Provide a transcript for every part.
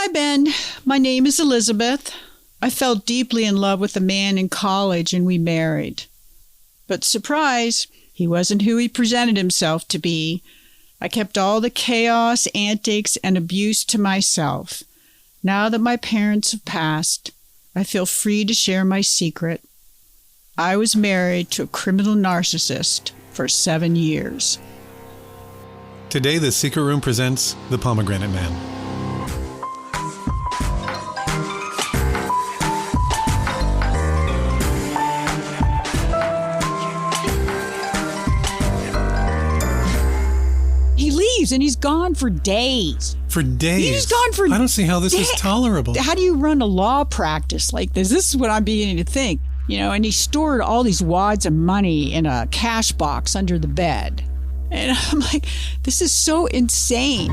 Hi, Ben. My name is Elizabeth. I fell deeply in love with a man in college and we married. But surprise, he wasn't who he presented himself to be. I kept all the chaos, antics, and abuse to myself. Now that my parents have passed, I feel free to share my secret. I was married to a criminal narcissist for 7 years. Today, The Secret Room presents The Pomegranate Man. He leaves and he's gone for days. For days? He's gone for I don't see how this is tolerable. How do you run a law practice like this? This is what I'm beginning to think. And he stored all these wads of money in a cash box under the bed. And I'm like, this is so insane.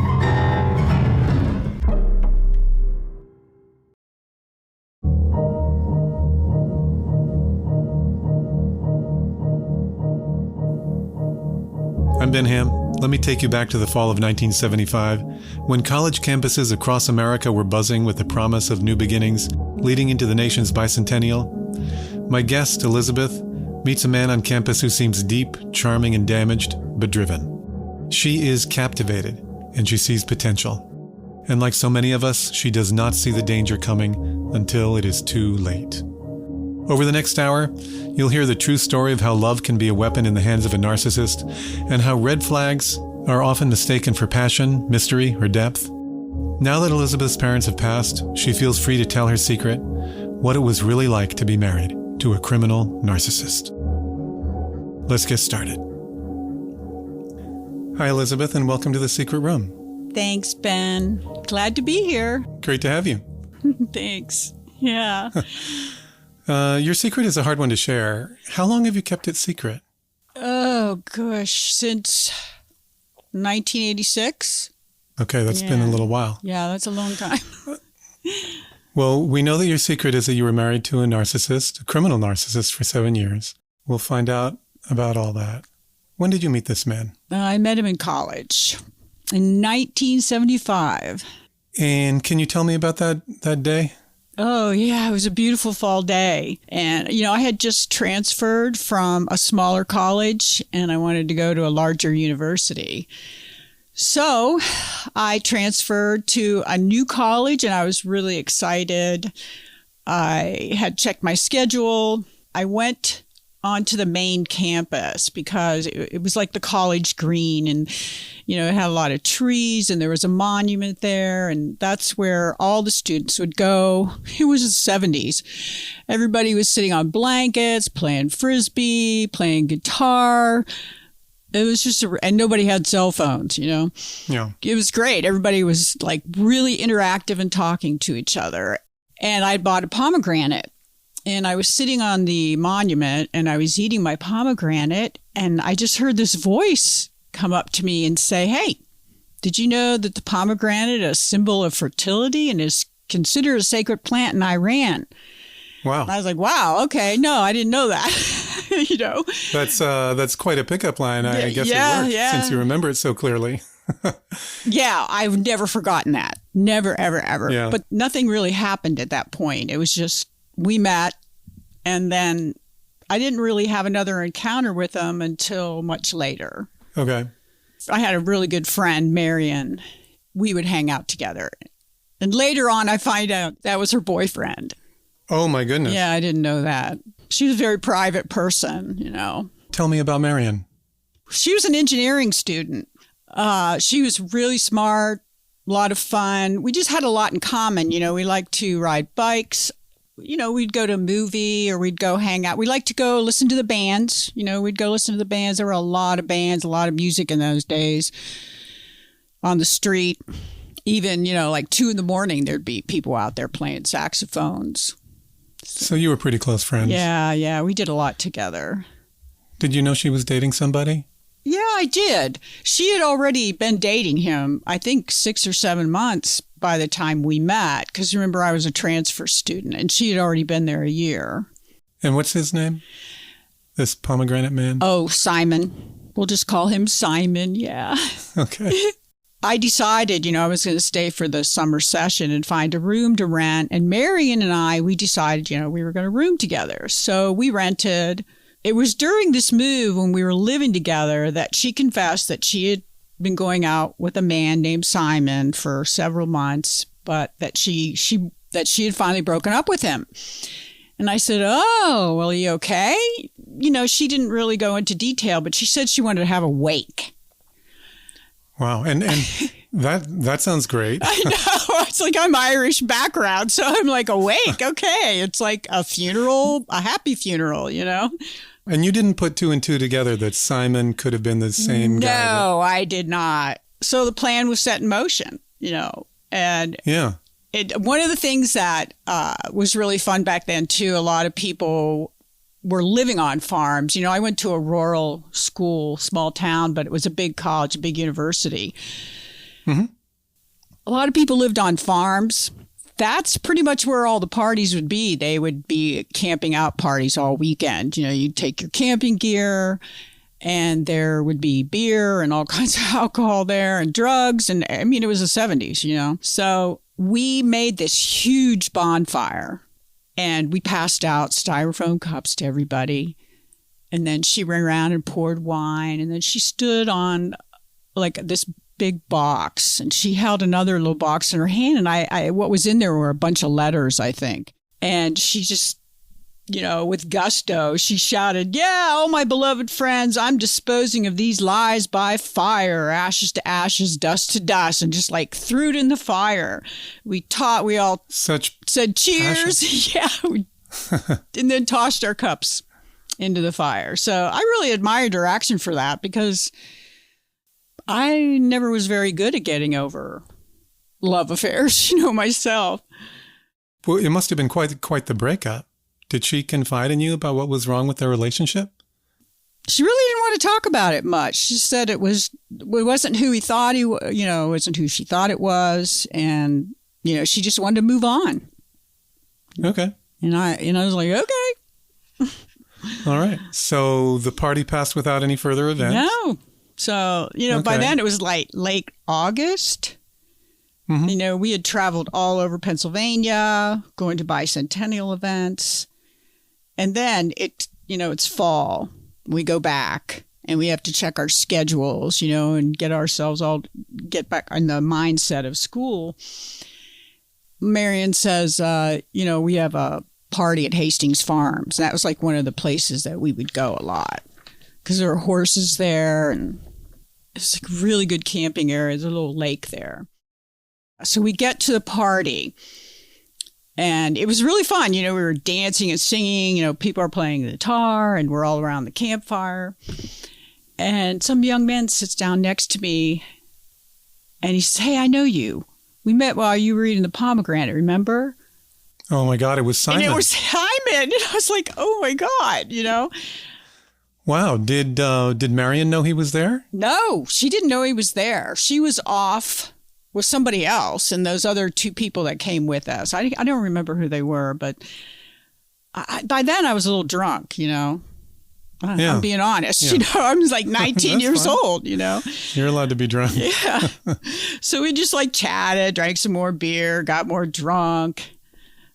I'm Ben Ham. Let me take you back to the fall of 1975, when college campuses across America were buzzing with the promise of new beginnings, leading into the nation's bicentennial. My guest, Elizabeth, meets a man on campus who seems deep, charming, and damaged, but driven. She is captivated, and she sees potential. And like so many of us, she does not see the danger coming until it is too late. Over the next hour, you'll hear the true story of how love can be a weapon in the hands of a narcissist, and how red flags are often mistaken for passion, mystery, or depth. Now that Elizabeth's parents have passed, she feels free to tell her secret, what it was really like to be married to a criminal narcissist. Let's get started. Hi, Elizabeth, and welcome to The Secret Room. Thanks, Ben. Glad to be here. Great to have you. Thanks. Yeah. Your secret is a hard one to share. How long have you kept it secret? Oh, gosh. Since 1986. Okay, that's been a little while. Yeah, that's a long time. Well, we know that your secret is that you were married to a narcissist, a criminal narcissist, for 7 years. We'll find out about all that. When did you meet this man? I met him in college in 1975. And can you tell me about that day? Oh, yeah, it was a beautiful fall day. And, I had just transferred from a smaller college and I wanted to go to a larger university. So I transferred to a new college and I was really excited. I had checked my schedule. I went onto the main campus because it was like the college green and, it had a lot of trees and there was a monument there. And that's where all the students would go. It was the 70s. Everybody was sitting on blankets, playing Frisbee, playing guitar. It was just, and nobody had cell phones, Yeah. It was great. Everybody was like really interactive and talking to each other. And I bought a pomegranate. And I was sitting on the monument and I was eating my pomegranate and I just heard this voice come up to me and say, hey, did you know that the pomegranate is a symbol of fertility and is considered a sacred plant in Iran? Wow. And I was like, wow, okay. No, I didn't know that. That's quite a pickup line. I guess it worked since you remember it so clearly. Yeah, I've never forgotten that. Never, ever, ever. Yeah. But nothing really happened at that point. It was just, we met, and then I didn't really have another encounter with him until much later. Okay. I had a really good friend, Marion. We would hang out together. And later on, I find out that was her boyfriend. Oh, my goodness. Yeah, I didn't know that. She was a very private person, Tell me about Marion. She was an engineering student. She was really smart, a lot of fun. We just had a lot in common. We liked to ride bikes. We'd go to a movie or we'd go hang out. We liked to go listen to the bands. We'd go listen to the bands. There were a lot of bands, a lot of music in those days on the street. Even, like 2 a.m, there'd be people out there playing saxophones. So you were pretty close friends. Yeah. We did a lot together. Did you know she was dating somebody? Yeah, I did. She had already been dating him, I think 6 or 7 months by the time we met. Because remember, I was a transfer student and she had already been there a year. And what's his name? This pomegranate man? Oh, Simon. We'll just call him Simon, yeah. Okay. I decided, I was going to stay for the summer session and find a room to rent. And Marion and I, we decided, we were going to room together. So we rented. It was during this move when we were living together that she confessed that she had been going out with a man named Simon for several months, but that she had finally broken up with him. And I said, "Oh, well, are you okay?" She didn't really go into detail, but she said she wanted to have a wake. Wow. And that sounds great. I know. It's like I'm Irish background, so I'm like, awake. Okay. It's like a funeral, a happy funeral, And you didn't put two and two together that Simon could have been the same guy? No, I did not. So the plan was set in motion, and yeah. One of the things that was really fun back then, too, a lot of people were living on farms. I went to a rural school, small town, but it was a big college, a big university. Mm-hmm. A lot of people lived on farms. That's pretty much where all the parties would be. They would be camping out parties all weekend. You'd take your camping gear and there would be beer and all kinds of alcohol there and drugs. And it was the 70s, So we made this huge bonfire. And we passed out styrofoam cups to everybody. And then she ran around and poured wine. And then she stood on like this big box. And she held another little box in her hand. And I what was in there were a bunch of letters, I think. And she just, with gusto, she shouted, "Yeah, oh, my beloved friends, I'm disposing of these lies by fire, ashes to ashes, dust to dust," and just like threw it in the fire. We all said cheers. Yeah. And then tossed our cups into the fire. So I really admired her action for that because I never was very good at getting over love affairs, myself. Well, it must have been quite the breakup. Did she confide in you about what was wrong with their relationship? She really didn't want to talk about it much. She said it wasn't who he thought it wasn't who she thought it was. And, she just wanted to move on. Okay. And I was like, okay. All right. So the party passed without any further events? No. So, okay. By then it was like late August. Mm-hmm. We had traveled all over Pennsylvania, going to bicentennial events. And then it's fall. We go back and we have to check our schedules, and get back in the mindset of school. Marion says, we have a party at Hastings Farms. And that was like one of the places that we would go a lot because there were horses there and it's like really good camping area. There's a little lake there. So we get to the party and it was really fun. We were dancing and singing, people are playing the guitar and we're all around the campfire. And some young man sits down next to me and he says, "Hey, I know you. We met while you were reading the Pomegranate, remember?" Oh my God, it was Simon. And it was Simon. And I was like, oh my God, Wow. Did Marion know he was there? No, she didn't know he was there. She was off with somebody else and those other two people that came with us. I don't remember who they were, but by then I was a little drunk, I'm being honest. Yeah. I was like 19 years fine. old, You're allowed to be drunk. Yeah. So we just like chatted, drank some more beer, got more drunk.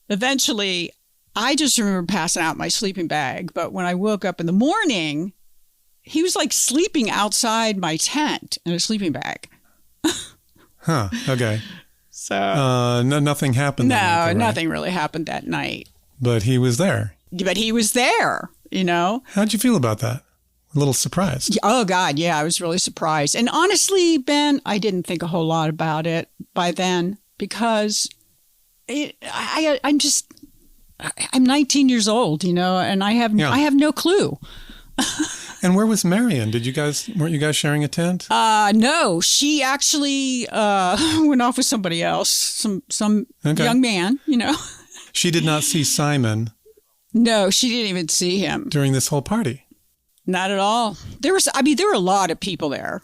Eventually, I just remember passing out my sleeping bag. But when I woke up in the morning, he was like sleeping outside my tent in a sleeping bag. Huh. Okay. So nothing happened. No, that night, though, nothing really happened that night. But he was there. But he was there, How'd you feel about that? A little surprised. Oh, God. Yeah, I was really surprised. And honestly, Ben, I didn't think a whole lot about it by then because I'm 19 years old, and I have no clue. And where was Marion? Weren't you guys sharing a tent? No, she actually went off with somebody else, some young man, She did not see Simon. No, she didn't even see him during this whole party. Not at all. There were a lot of people there.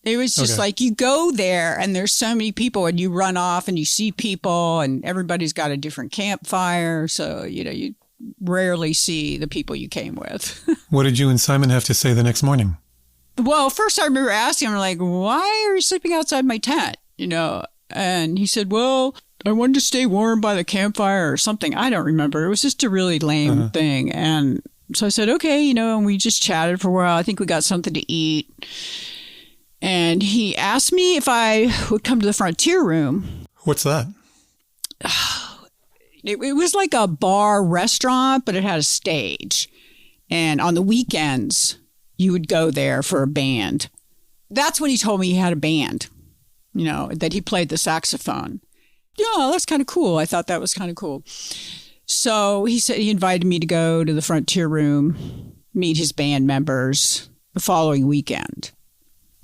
It was just like you go there and there's so many people and you run off and you see people and everybody's got a different campfire. So, you rarely see the people you came with. What did you and Simon have to say the next morning? Well, first I remember asking him, like, why are you sleeping outside my tent? And he said, well, I wanted to stay warm by the campfire or something. I don't remember. It was just a really lame thing. And so I said, okay, and we just chatted for a while. I think we got something to eat. And he asked me if I would come to the Frontier Room. What's that? It was like a bar restaurant, but it had a stage. And on the weekends, you would go there for a band. That's when he told me he had a band, that he played the saxophone. Yeah, that's kind of cool. I thought that was kind of cool. So he said he invited me to go to the Frontier Room, meet his band members the following weekend.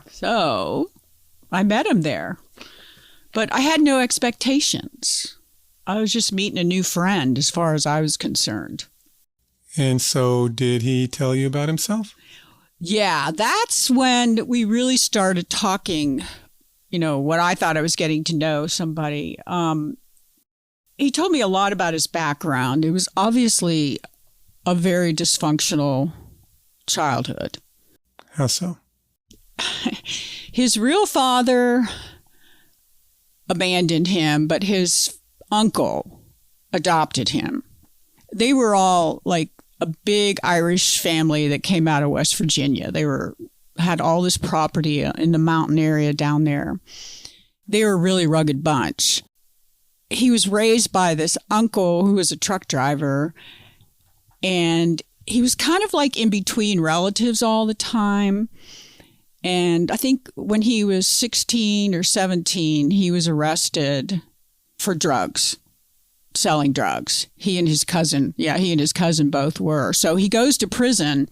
So I met him there, but I had no expectations. I was just meeting a new friend as far as I was concerned. And so did he tell you about himself? Yeah, that's when we really started talking, what I thought I was getting to know somebody. He told me a lot about his background. It was obviously a very dysfunctional childhood. How so? His real father abandoned him, but his uncle adopted him. They were all like a big Irish family that came out of West Virginia. They had all this property in the mountain area down there. They were a really rugged bunch. He was raised by this uncle who was a truck driver, and he was kind of like in between relatives all the time. And I think when he was 16 or 17, he was arrested for drugs, selling drugs. He and his cousin both were. So he goes to prison.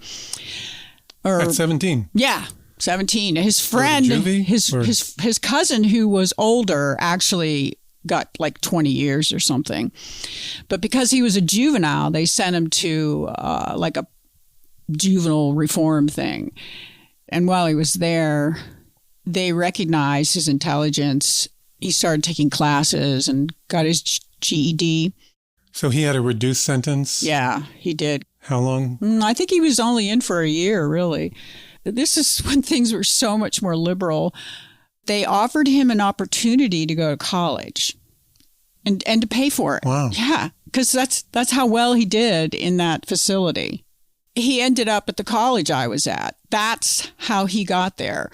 At 17? Yeah, 17. His friend, his cousin who was older actually got like 20 years or something. But because he was a juvenile, they sent him to like a juvenile reform thing. And while he was there, they recognized his intelligence. He started taking classes and got his GED. So he had a reduced sentence? Yeah, he did. How long? I think he was only in for a year, really. This is when things were so much more liberal. They offered him an opportunity to go to college and to pay for it. Wow. Yeah, because that's how well he did in that facility. He ended up at the college I was at. That's how he got there.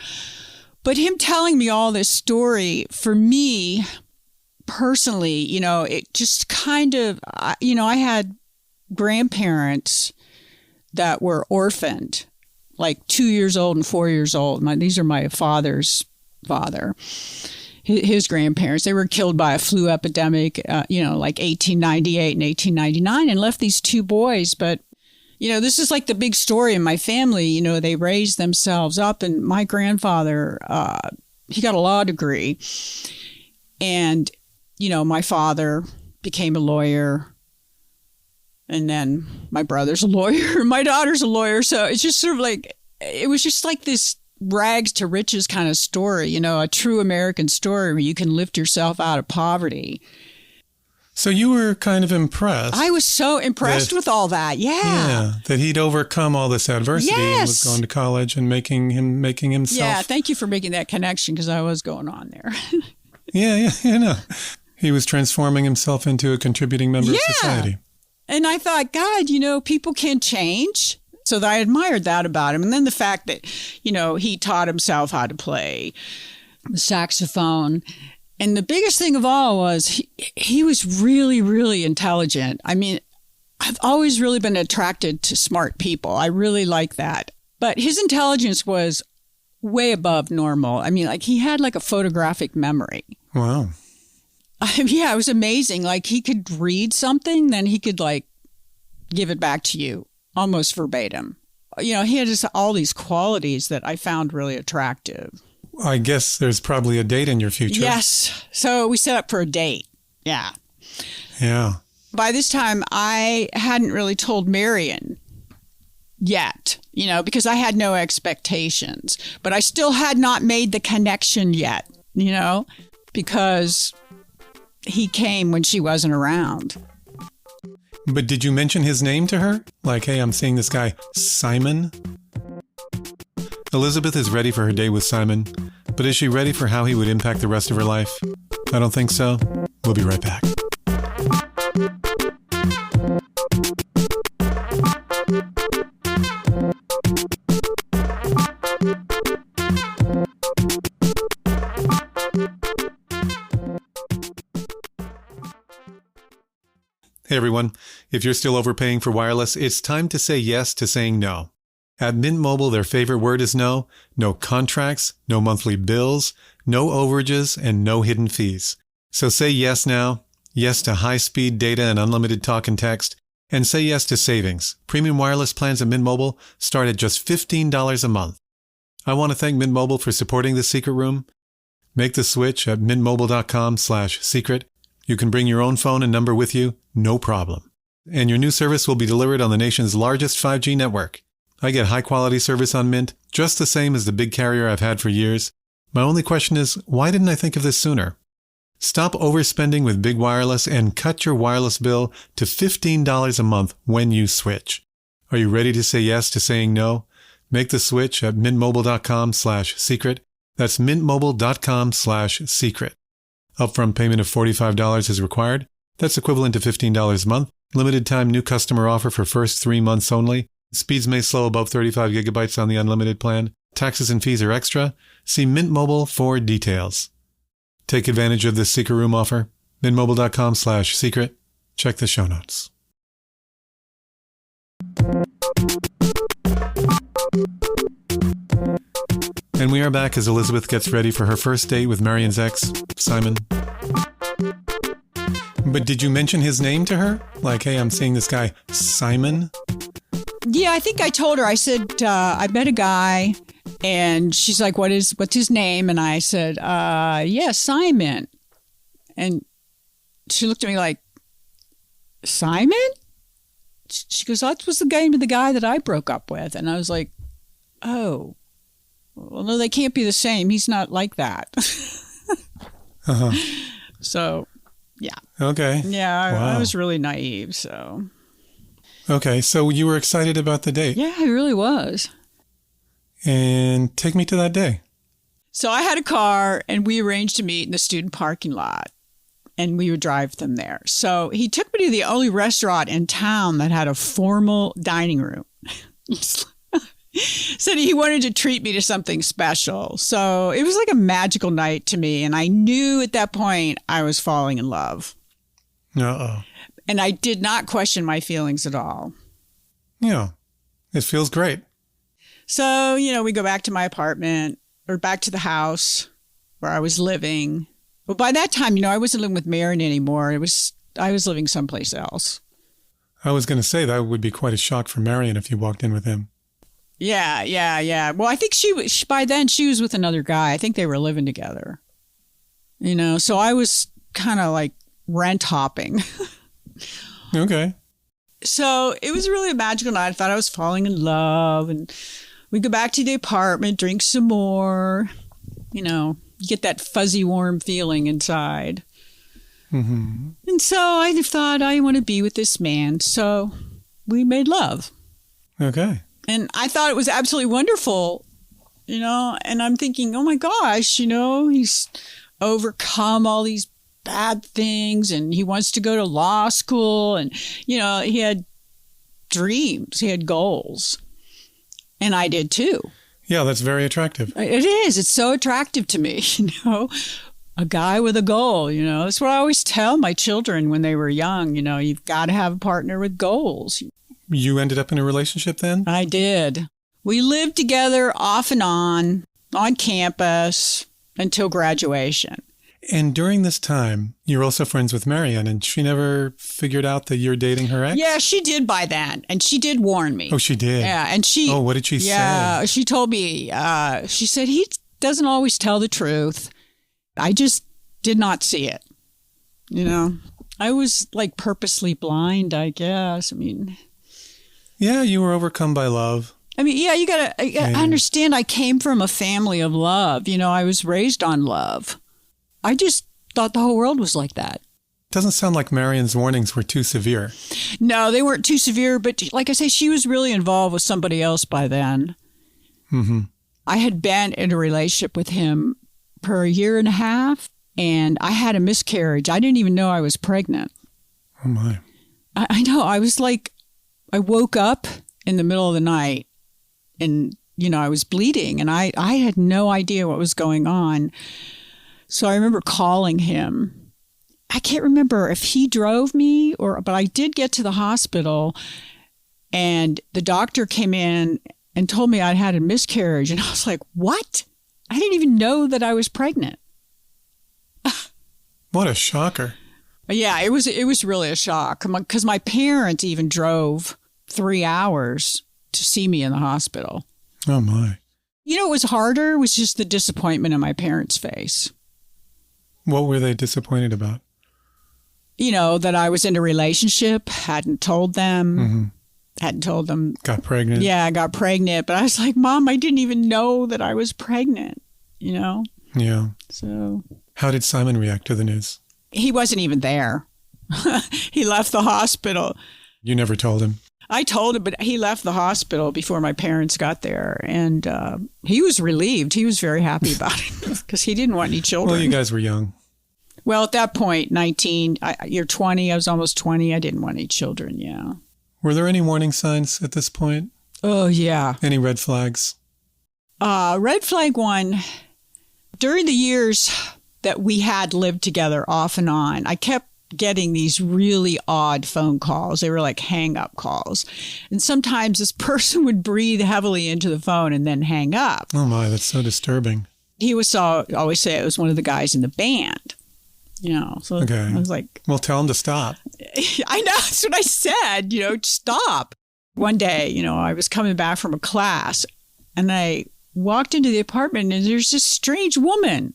But him telling me all this story, for me personally, it just kind of, I had grandparents that were orphaned, like 2 years old and 4 years old. These are my father's father. His grandparents, they were killed by a flu epidemic, like 1898 and 1899, and left these two boys. But this is like the big story in my family. They raised themselves up. And my grandfather, he got a law degree. And, my father became a lawyer. And then my brother's a lawyer. My daughter's a lawyer. So it's just sort of like, it was just like this rags to riches kind of story, a true American story where you can lift yourself out of poverty. So you were kind of impressed. I was so impressed with all that. Yeah, that he'd overcome all this adversity and Yes. was going to college and making himself. Yeah, thank you for making that connection because I was going on there. Yeah. He was transforming himself into a contributing member of society. And I thought, God, people can change. So I admired that about him. And then the fact that, he taught himself how to play the saxophone. And the biggest thing of all was he was really, really intelligent. I mean, I've always really been attracted to smart people. I really like that. But his intelligence was way above normal. I mean, like he had like a photographic memory. Wow. Yeah, it was amazing. Like he could read something, then he could like give it back to you almost verbatim. He had just all these qualities that I found really attractive. I guess there's probably a date in your future. Yes. So we set up for a date. Yeah. Yeah. By this time, I hadn't really told Marion yet, because I had no expectations. But I still had not made the connection yet, because he came when she wasn't around. But did you mention his name to her? Like, hey, I'm seeing this guy, Simon? Elizabeth is ready for her date with Simon, but is she ready for how he would impact the rest of her life? I don't think so. We'll be right back. Hey everyone, if you're still overpaying for wireless, it's time to say yes to saying no. At Mint Mobile, their favorite word is no. No contracts, no monthly bills, no overages, and no hidden fees. So say yes now. Yes to high-speed data and unlimited talk and text. And say yes to savings. Premium wireless plans at Mint Mobile start at just $15 a month. I want to thank Mint Mobile for supporting The Secret Room. Make the switch at mintmobile.com/secret. You can bring your own phone and number with you, no problem. And your new service will be delivered on the nation's largest 5G network. I get high-quality service on Mint, just the same as the big carrier I've had for years. My only question is, why didn't I think of this sooner? Stop overspending with big wireless and cut your wireless bill to $15 a month when you switch. Are you ready to say yes to saying no? Make the switch at mintmobile.com/secret. That's mintmobile.com/secret. Upfront payment of $45 is required. That's equivalent to $15 a month. Limited time new customer offer for first 3 months only. Speeds may slow above 35 gigabytes on the unlimited plan. Taxes and fees are extra. See Mint Mobile for details. Take advantage of this Secret Room offer. mintmobile.com/secret. Check the show notes. And we are back as Elizabeth gets ready for her first date with Marion's ex, Simon. But did you mention his name to her? Like, hey, I'm seeing this guy, Simon? Yeah, I think I told her. I said, I met a guy, and she's like, what's his name? And I said, yeah, Simon. And she looked at me like, Simon? She goes, that was the name of the guy that I broke up with. And I was like, oh. Well, no, they can't be the same. He's not like that. Uh-huh. So, yeah. Okay. Yeah, Wow. I was really naive, so. Okay, so you were excited about the date. Yeah, I really was. And take me to that day. So I had a car, and we arranged to meet in the student parking lot, and we would drive them there. So he took me to the only restaurant in town that had a formal dining room. Said he wanted to treat me to something special. So it was like a magical night to me. And I knew at that point I was falling in love. Uh-oh. And I did not question my feelings at all. Yeah, it feels great. So, we go back to my apartment or back to the house where I was living. But by that time, I wasn't living with Marion anymore. I was living someplace else. I was going to say that would be quite a shock for Marion if you walked in with him. Yeah. Well, I think by then she was with another guy. I think they were living together. So I was kind of like rent hopping. Okay. So it was really a magical night. I thought I was falling in love, and we go back to the apartment, drink some more. You get that fuzzy, warm feeling inside. Mm-hmm. And so I thought I want to be with this man. So we made love. Okay. And I thought it was absolutely wonderful, and I'm thinking, oh my gosh, he's overcome all these bad things, and he wants to go to law school, and, he had dreams, he had goals, and I did too. Yeah, that's very attractive. It is. It's so attractive to me, a guy with a goal, That's what I always tell my children when they were young, you've got to have a partner with goals. You ended up in a relationship then? I did. We lived together off and on campus until graduation. And during this time, you're also friends with Marion, and she never figured out that you're dating her ex? Yeah, she did by then, and she did warn me. Oh, she did? Yeah, and she... Oh, what did she say? Yeah, she told me, she said, he doesn't always tell the truth. I just did not see it. I was like purposely blind, I guess. Yeah, you were overcome by love. You got to understand, I came from a family of love. I was raised on love. I just thought the whole world was like that. Doesn't sound like Marion's warnings were too severe. No, they weren't too severe. But like I say, she was really involved with somebody else by then. Mm-hmm. I had been in a relationship with him for a year and a half, and I had a miscarriage. I didn't even know I was pregnant. Oh, my. I know. I was like, I woke up in the middle of the night and, I was bleeding, and I had no idea what was going on. So I remember calling him. I can't remember if he drove me but I did get to the hospital, and the doctor came in and told me I'd had a miscarriage. And I was like, what? I didn't even know that I was pregnant. What a shocker. Yeah, it was really a shock because my parents even drove 3 hours to see me in the hospital. Oh, my. What was harder was just the disappointment in my parents' face. What were they disappointed about? That I was in a relationship, hadn't told them. Mm-hmm. Hadn't told them. Got pregnant. Yeah, I got pregnant. But I was like, Mom, I didn't even know that I was pregnant, Yeah. So. How did Simon react to the news? He wasn't even there. He left the hospital. You never told him? I told him, but he left the hospital before my parents got there. And he was relieved. He was very happy about it because he didn't want any children. Well, you guys were young. Well, at that point, 19, you're 20. I was almost 20. I didn't want any children, yeah. Were there any warning signs at this point? Oh, yeah. Any red flags? Red flag one, during the years that we had lived together off and on, I kept getting these really odd phone calls. They were like hang-up calls. And sometimes this person would breathe heavily into the phone and then hang up. Oh, my, that's so disturbing. He always say it was one of the guys in the band. So okay. I was like... Well, tell him to stop. I know, that's what I said, stop. One day, I was coming back from a class, and I walked into the apartment, and there's this strange woman.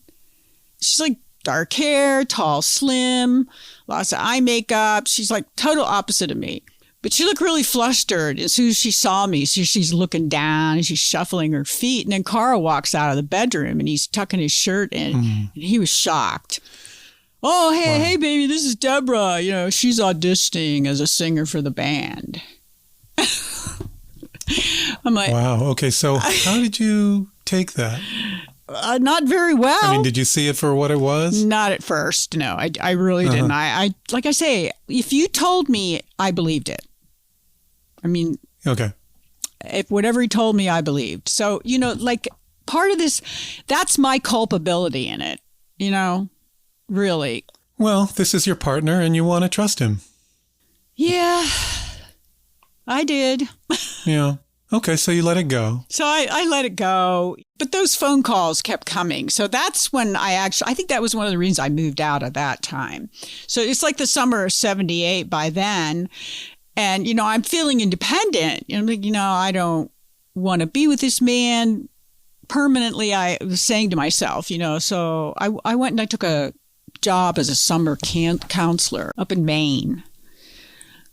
She's like dark hair, tall, slim, lots of eye makeup. She's like total opposite of me. But she looked really flustered as soon as she saw me. So she's looking down and she's shuffling her feet. And then Carl walks out of the bedroom and he's tucking his shirt in. And he was shocked. Oh, hey, baby, this is Deborah. She's auditioning as a singer for the band. I'm like, wow. Okay. So how did you take that? Not very well. I mean, did you see it for what it was? Not at first. No, I really didn't. I like I say, if you told me, I believed it. I mean, okay. If whatever he told me, I believed. So, like part of this, that's my culpability in it, really. Well, this is your partner and you want to trust him. Yeah, I did. Yeah. Okay, so you let it go. So I let it go. But those phone calls kept coming. So that's when I think that was one of the reasons I moved out at that time. So it's like the summer of 78 by then. And, I'm feeling independent. I'm like, I don't want to be with this man permanently. I was saying to myself, so I went and I took a job as a summer counselor up in Maine.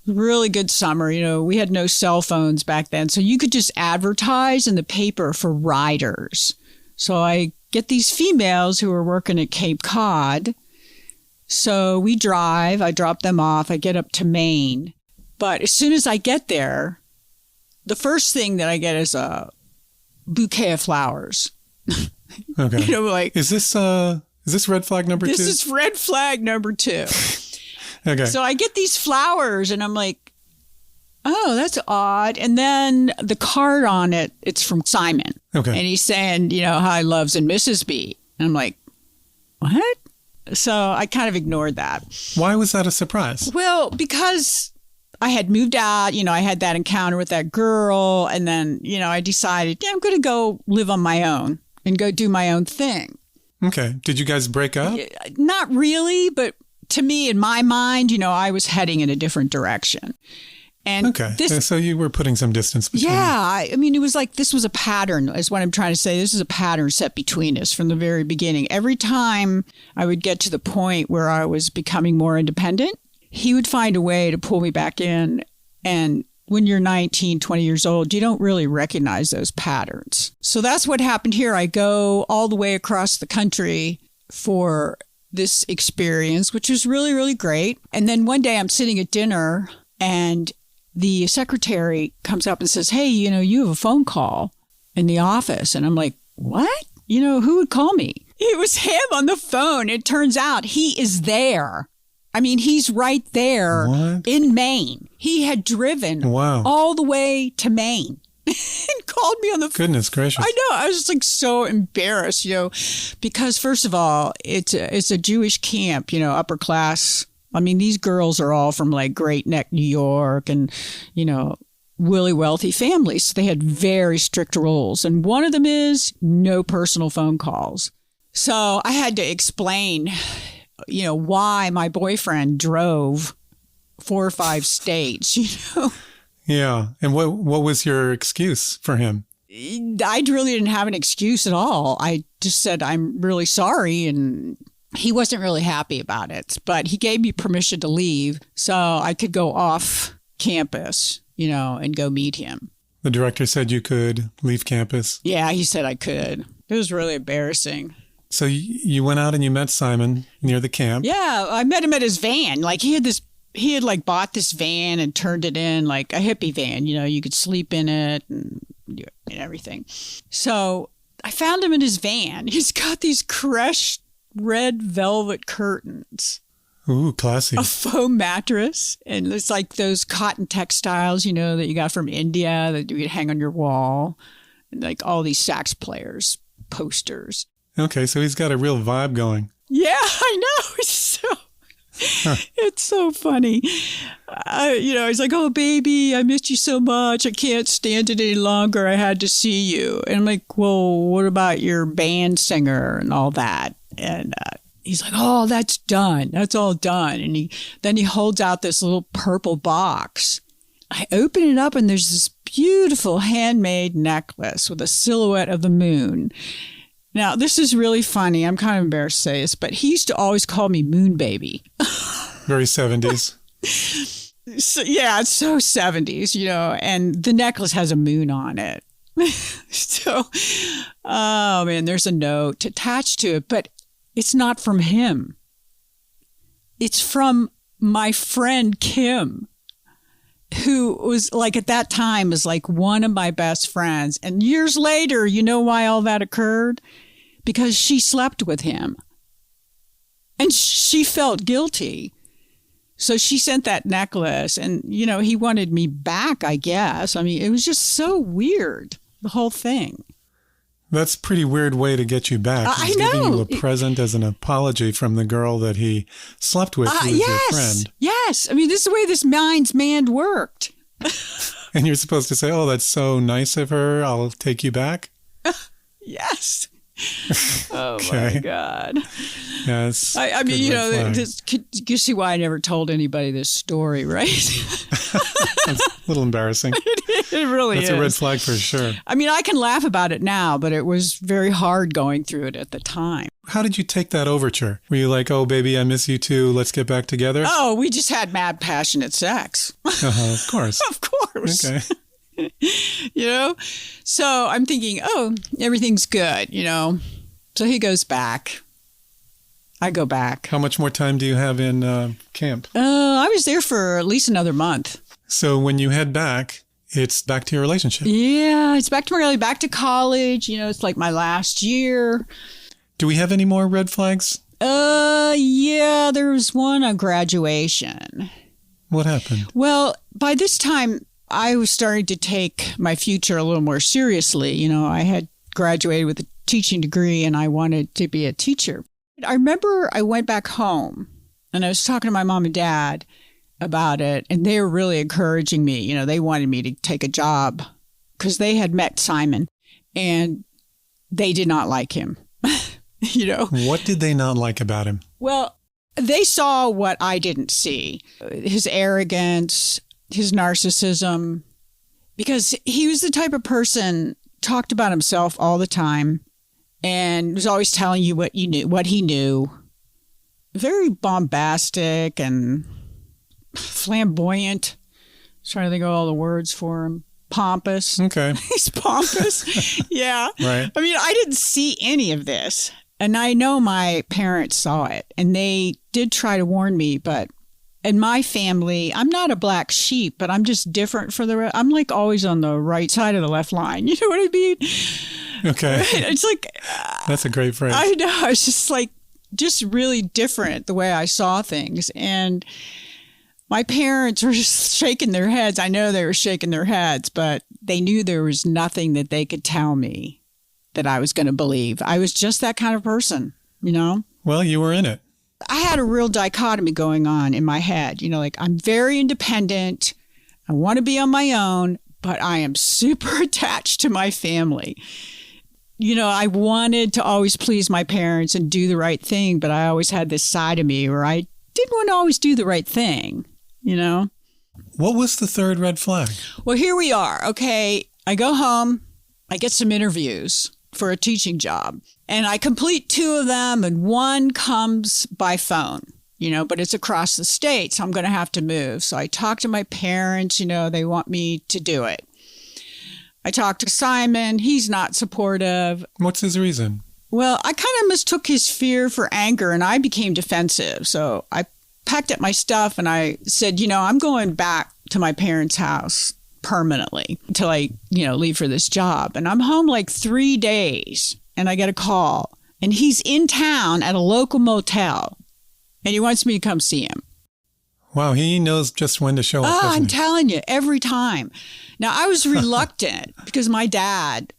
Really good summer. We had no cell phones back then. So you could just advertise in the paper for riders. So I get these females who are working at Cape Cod. So we drive. I drop them off. I get up to Maine. But as soon as I get there, the first thing that I get is a bouquet of flowers. Okay. Like, is this red flag number 2? This is red flag number 2. Okay. So I get these flowers and I'm like, oh, that's odd. And then the card on it, it's from Simon. Okay. And he's saying, hi, loves and misses me. And I'm like, what? So I kind of ignored that. Why was that a surprise? Well, because I had moved out, I had that encounter with that girl. And then, I decided, I'm going to go live on my own and go do my own thing. Okay. Did you guys break up? Not really, but to me, in my mind, I was heading in a different direction. And okay. So you were putting some distance between. Yeah. I mean, it was like this was a pattern is what I'm trying to say. This is a pattern set between us from the very beginning. Every time I would get to the point where I was becoming more independent, he would find a way to pull me back in. And when you're 19, 20 years old, you don't really recognize those patterns. So that's what happened here. I go all the way across the country for this experience, which was really, really great. And then one day I'm sitting at dinner and the secretary comes up and says, hey, you have a phone call in the office. And I'm like, what? Who would call me? It was him on the phone. It turns out he is there. I mean, he's right there in Maine. He had driven all the way to Maine and called me on the phone. Goodness gracious. I know. I was just so embarrassed, because first of all, it's a Jewish camp, upper class. I mean, these girls are all from Great Neck, New York, and, really wealthy families. So they had very strict rules. And one of them is no personal phone calls. So I had to explain, why my boyfriend drove 4 or 5 states, Yeah. And what was your excuse for him? I really didn't have an excuse at all. I just said, I'm really sorry. And he wasn't really happy about it, but he gave me permission to leave so I could go off campus, and go meet him. The director said you could leave campus? Yeah, he said I could. It was really embarrassing. So you went out and you met Simon near the camp? Yeah, I met him at his van. He had bought this van and turned it in like a hippie van. You could sleep in it and everything. So I found him in his van. He's got these crushed red velvet curtains. Ooh, classy. A foam mattress. And it's like those cotton textiles, that you got from India that you could hang on your wall. And all these sax players, posters. Okay, so he's got a real vibe going. Yeah, I know. It's so funny. He's like, oh, baby, I missed you so much. I can't stand it any longer. I had to see you. And I'm like, well, what about your band singer and all that? And he's like, oh, that's done. That's all done. And then he holds out this little purple box. I open it up and there's this beautiful handmade necklace with a silhouette of the moon. Now, this is really funny. I'm kind of embarrassed to say this, but he used to always call me Moon Baby. Very 70s. So, yeah, it's so 70s, and the necklace has a moon on it. So, oh, man, there's a note attached to it, but it's not from him. It's from my friend Kim, who was at that time was one of my best friends. And years later, you know why all that occurred? Because she slept with him. And she felt guilty. So she sent that necklace and, he wanted me back, I guess. I mean, it was just so weird, the whole thing. That's a pretty weird way to get you back. He's giving you a present as an apology from the girl that he slept with, who was your friend. Yes. I mean, this is the way this mind's man worked. And you're supposed to say, oh, that's so nice of her. I'll take you back. Yes. Oh, okay. My God. Yes. I mean, you see why I never told anybody this story, right? That's a little embarrassing. It really is. That's a red flag for sure. I mean, I can laugh about it now, but it was very hard going through it at the time. How did you take that overture? Were you like, oh, baby, I miss you too. Let's get back together? Oh, we just had mad, passionate sex. Of course. Of course. Okay. So I'm thinking, oh, everything's good, So he goes back. I go back. How much more time do you have in camp? I was there for at least another month. So when you head back, it's back to your relationship. Yeah, it's back to college. It's like my last year. Do we have any more red flags? Yeah, there was one on graduation. What happened? Well, by this time, I was starting to take my future a little more seriously. I had graduated with a teaching degree and I wanted to be a teacher. I remember I went back home and I was talking to my mom and dad about it, and they were really encouraging me. They wanted me to take a job because they had met Simon and they did not like him. What did they not like about him? Well, they saw what I didn't see. His arrogance, his narcissism, because he was the type of person talked about himself all the time and was always telling you what he knew. Very bombastic and flamboyant. I'm trying to think of all the words for him. Pompous. Okay. He's pompous. Yeah. Right. I mean, I didn't see any of this. And I know my parents saw it. And they did try to warn me. But in my family, I'm not a black sheep, but I'm just different for the rest. I'm always on the right side of the left line. You know what I mean? Okay. It's like... That's a great phrase. I know. It's just like, just really different the way I saw things. And my parents were just shaking their heads. I know they were shaking their heads, but they knew there was nothing that they could tell me that I was going to believe. I was just that kind of person, you know? Well, you were in it. I had a real dichotomy going on in my head. You know, like, I'm very independent. I want to be on my own, but I am super attached to my family. You know, I wanted to always please my parents and do the right thing, but I always had this side of me where I didn't want to always do the right thing, you know? What was the third red flag? Well, here we are. Okay, I go home. I get some interviews for a teaching job, and I complete 2 of them, and 1 comes by phone, you know, but it's across the state, so I'm going to have to move. So I talk to my parents, you know, they want me to do it. I talked to Simon. He's not supportive. What's his reason? Well, I kind of mistook his fear for anger, and I became defensive. So I packed up my stuff, and I said, you know, I'm going back to my parents' house permanently until I, you know, leave for this job. And I'm home like 3 days, and I get a call, and he's in town at a local motel, and he wants me to come see him. Wow, he knows just when to show up. I'm telling you, every time. Now, I was reluctant because my dad,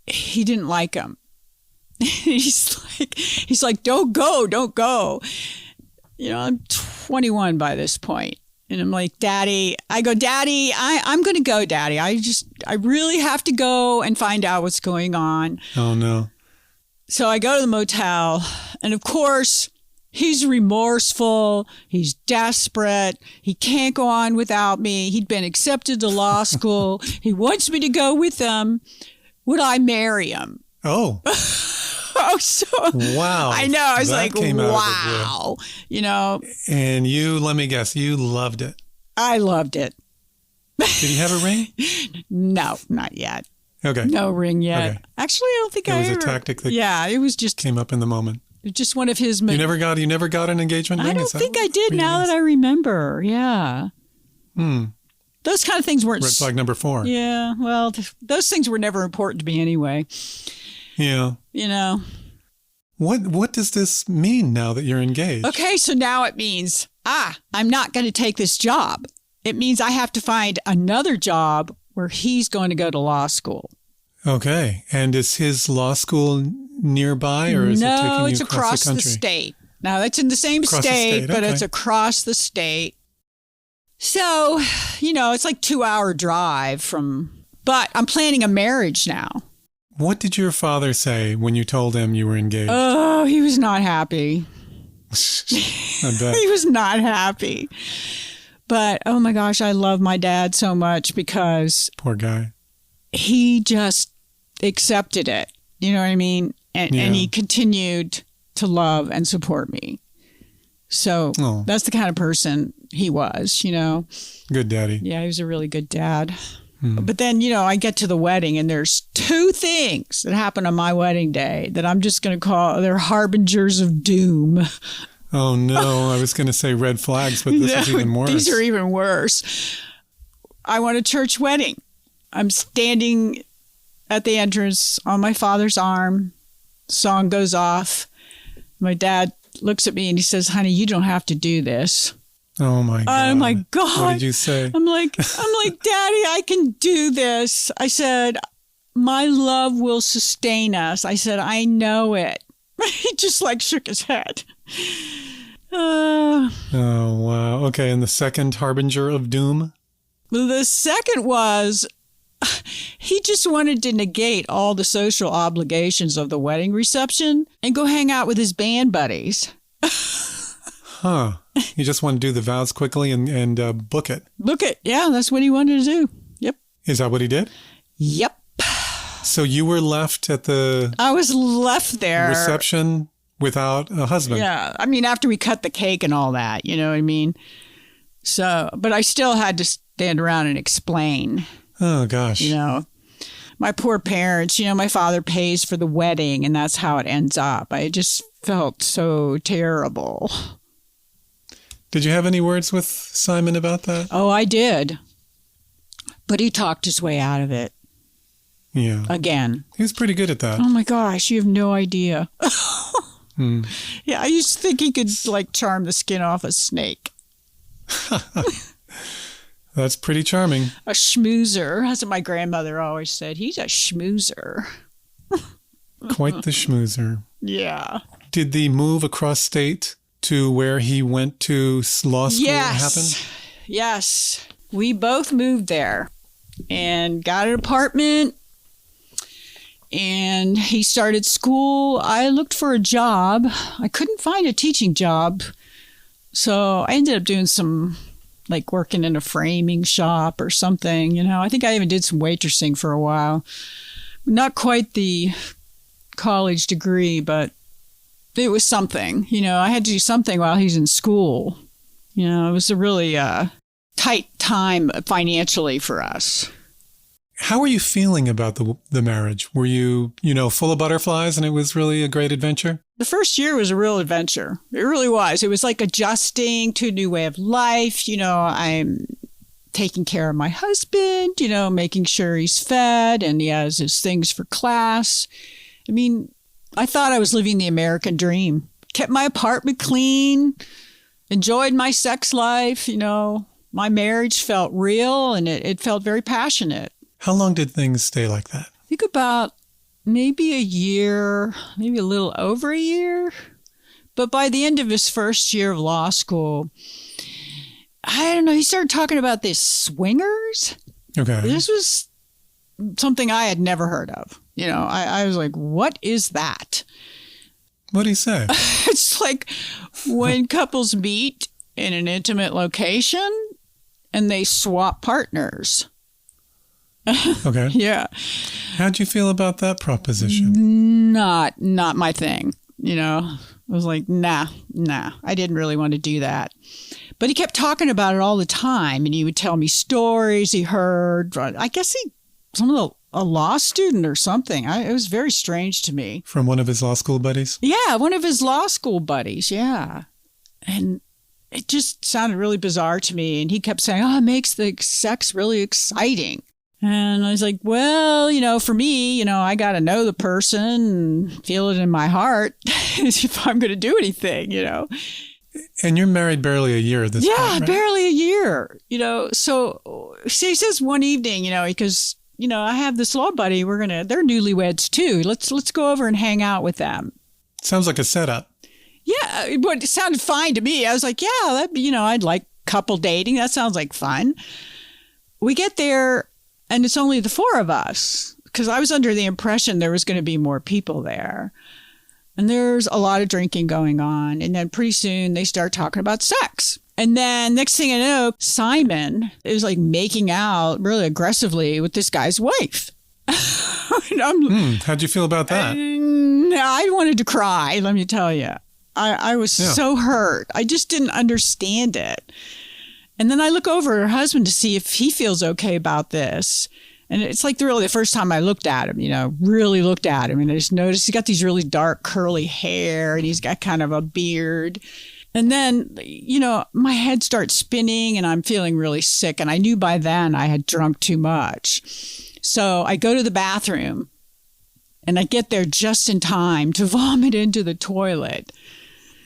he didn't like him. He's like, don't go. You know, I'm 21 by this point. And I'm like, Daddy, I'm going to go, Daddy. I really have to go and find out what's going on. Oh, no. So I go to the motel, and of course, he's remorseful. He's desperate. He can't go on without me. He'd been accepted to law school. He wants me to go with him. Would I marry him? Oh. Oh, so wow. I know. I was that like, wow. You know. And you, let me guess, you loved it. I loved it. Did he have a ring? No, not yet. Okay. No ring yet. Okay. Actually, I don't think it was a tactic that it was just came up in the moment. Just one of his. You never got an engagement ring? I don't think I did. Now that I remember, yeah. Those kind of things weren't. Red flag number 4. Yeah. Well, those things were never important to me anyway. Yeah. You know. What does this mean now that you're engaged? Okay, so now it means I'm not going to take this job. It means I have to find another job where he's going to go to law school. Okay. And is his law school nearby, or is it taking you it's across the state. Now, it's in the same state, but it's across the state. So, you know, it's like 2-hour drive but I'm planning a marriage now. What did your father say when you told him you were engaged? Oh, he was not happy. I bet. He was not happy. But, oh my gosh, I love my dad so much because... Poor guy. He just accepted it. You know what I mean? And he continued to love and support me. So that's the kind of person he was, you know. Good daddy. Yeah, he was a really good dad. But then, you know, I get to the wedding, and there's 2 things that happen on my wedding day that I'm just going to call, they're harbingers of doom. Oh, no. I was going to say red flags, but this is even worse. These are even worse. I want a church wedding. I'm standing at the entrance on my father's arm. Song goes off. My dad looks at me and he says, honey, you don't have to do this. Oh my God. I'm like, God. What did you say? I'm like, Daddy, I can do this. I said, my love will sustain us. I said, I know it. He just like shook his head. Oh, wow. Okay. And the second harbinger of doom? The second was, he just wanted to negate all the social obligations of the wedding reception and go hang out with his band buddies. Huh. He just wanted to do the vows quickly and book it. Book it. Yeah, that's what he wanted to do. Yep. Is that what he did? Yep. So you were left at the... I was left there. Reception without a husband. Yeah. I mean, after we cut the cake and all that, you know what I mean? So, but I still had to stand around and explain. Oh, gosh. You know, my poor parents, you know, my father pays for the wedding and that's how it ends up. I just felt so terrible. Did you have any words with Simon about that? Oh, I did. But he talked his way out of it. Yeah. Again. He was pretty good at that. Oh my gosh, you have no idea. Mm. Yeah, I used to think he could like charm the skin off a snake. That's pretty charming. A schmoozer. That's what my grandmother always said. He's a schmoozer. Quite the schmoozer. Yeah. Did the move across state to where he went to law school happen? Yes. We both moved there and got an apartment. And he started school. I looked for a job. I couldn't find a teaching job. So I ended up doing some, like working in a framing shop or something. You know, I think I even did some waitressing for a while. Not quite the college degree, but it was something. You know, I had to do something while he's in school. You know, it was a really tight time financially for us. How were you feeling about the marriage? Were you, full of butterflies and it was really a great adventure? The first year was a real adventure. It really was. It was like adjusting to a new way of life. You know, I'm taking care of my husband, making sure he's fed and he has his things for class. I mean, I thought I was living the American dream. Kept my apartment clean, enjoyed my sex life, My marriage felt real and it felt very passionate. How long did things stay like that? I think about maybe a year, maybe a little over a year. But by the end of his first year of law school, I don't know, he started talking about this swingers. Okay. This was something I had never heard of. I was like, what is that? What did he say? It's like when couples meet in an intimate location and they swap partners. Okay. Yeah. How'd you feel about that proposition? Not my thing. I was like, nah. I didn't really want to do that. But he kept talking about it all the time, and he would tell me stories he heard. I guess a law student or something. It was very strange to me. From one of his law school buddies? Yeah, one of his law school buddies. Yeah. And it just sounded really bizarre to me. And he kept saying, it makes the sex really exciting. And I was like, well, for me, I got to know the person and feel it in my heart if I'm going to do anything, And you're married barely a year at this point, right? Barely a year, So he says one evening, because, I have this law buddy. They're newlyweds too. Let's go over and hang out with them. Sounds like a setup. Yeah, but it sounded fine to me. I was like, yeah, I'd like couple dating. That sounds like fun. We get there. And it's only the four of us, because I was under the impression there was going to be more people there. And there's a lot of drinking going on. And then pretty soon they start talking about sex. And then next thing I know, Simon is like making out really aggressively with this guy's wife. How'd you feel about that? I wanted to cry, let me tell you. I was so hurt. I just didn't understand it. And then I look over at her husband to see if he feels okay about this. And it's like really the first time I looked at him, really looked at him. And I just noticed he's got these really dark curly hair and he's got kind of a beard. And then, my head starts spinning and I'm feeling really sick. And I knew by then I had drunk too much. So I go to the bathroom and I get there just in time to vomit into the toilet.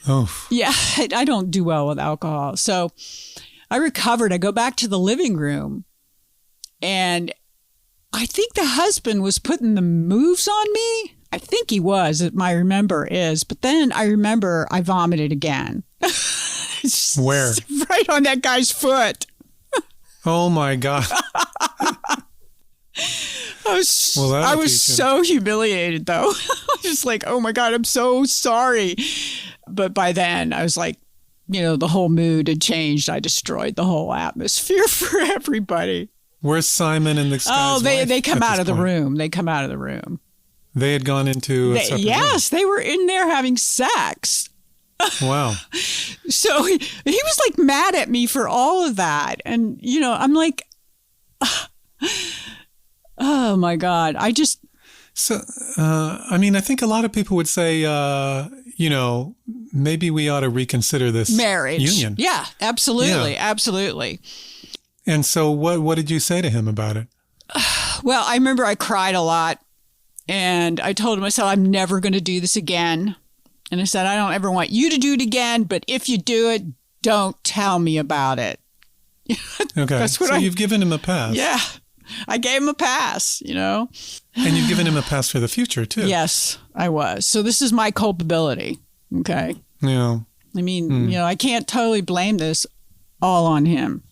Oh. Yeah, I don't do well with alcohol. So I recovered. I go back to the living room and I think the husband was putting the moves on me. I think he was, my remember is. But then I remember I vomited again. Where? Right on that guy's foot. Oh, my God. I was so humiliated, though. I was just like, oh, my God, I'm so sorry. But by then I was like, the whole mood had changed. I destroyed the whole atmosphere for everybody. Where's Simon and the guy's wife they come out of the point? room. They come out of the room. They had gone into a separate room. They were in there having sex. Wow. So he was like mad at me for all of that. And, I'm like, oh, my God. So, I think a lot of people would say, maybe we ought to reconsider this marriage union. Yeah, absolutely. Yeah. Absolutely. And so what did you say to him about it? Well, I remember I cried a lot, and I told myself I'm never going to do this again. And I said, I don't ever want you to do it again, but if you do it, don't tell me about it. Okay, so you've given him a pass. Yeah, I gave him a pass, And you've given him a pass for the future, too. Yes, I was. So this is my culpability, okay? Yeah. I mean, I can't totally blame this all on him.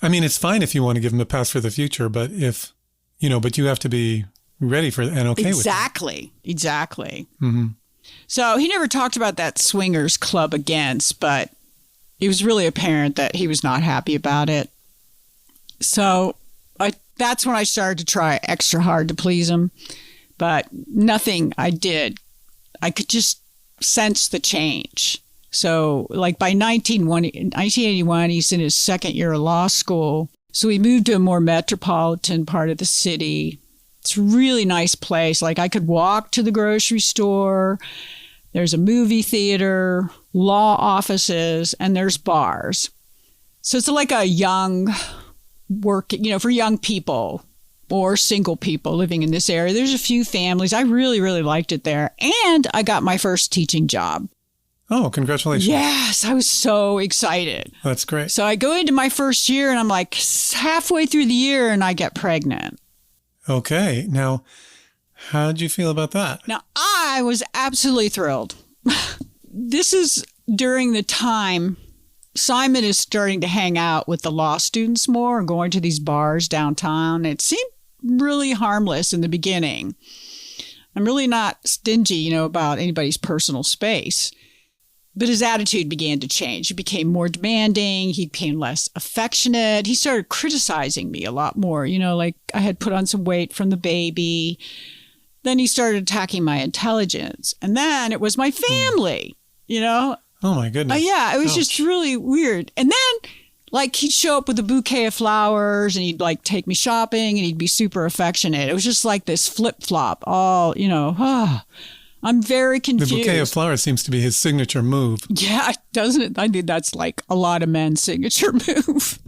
I mean, it's fine if you want to give him a pass for the future, but but you have to be ready for and okay with it. Exactly. Mm-hmm. So he never talked about that swingers club again, but it was really apparent that he was not happy about it. So that's when I started to try extra hard to please him, but nothing I did. I could just sense the change. So like by 1981, he's in his second year of law school. So we moved to a more metropolitan part of the city. It's a really nice place. Like I could walk to the grocery store. There's a movie theater, law offices, and there's bars. So it's like a young for young people or single people living in this area. There's a few families. I really, really liked it there. And I got my first teaching job. Oh, congratulations. Yes, I was so excited. That's great. So I go into my first year and I'm like halfway through the year and I get pregnant. Okay. Now, how did you feel about that? Now, I was absolutely thrilled. This is during the time Simon is starting to hang out with the law students more and going to these bars downtown. It seemed really harmless in the beginning. I'm really not stingy, about anybody's personal space. But his attitude began to change. He became more demanding. He became less affectionate. He started criticizing me a lot more. Like I had put on some weight from the baby. Then he started attacking my intelligence. And then it was my family, Oh, my goodness. Yeah, it was just really weird. And then, like, he'd show up with a bouquet of flowers and he'd, like, take me shopping and he'd be super affectionate. It was just like this flip-flop, all, I'm very confused. The bouquet of flowers seems to be his signature move. Yeah, doesn't it? I mean, that's like a lot of men's signature move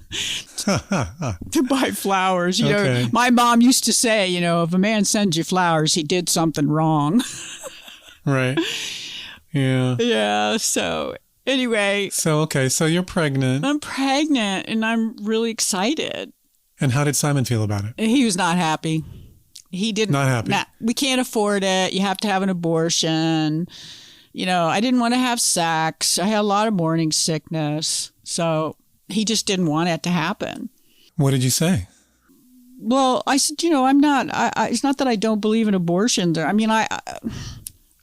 to buy flowers. Okay. My mom used to say, if a man sends you flowers, he did something wrong. Right. Yeah. Yeah. So anyway. So you're pregnant. I'm pregnant and I'm really excited. And how did Simon feel about it? He was not happy. He didn't. Not happy. Nah, we can't afford it. You have to have an abortion. I didn't want to have sex. I had a lot of morning sickness. So he just didn't want it to happen. What did you say? Well, I said, I'm not, it's not that I don't believe in abortions. I mean,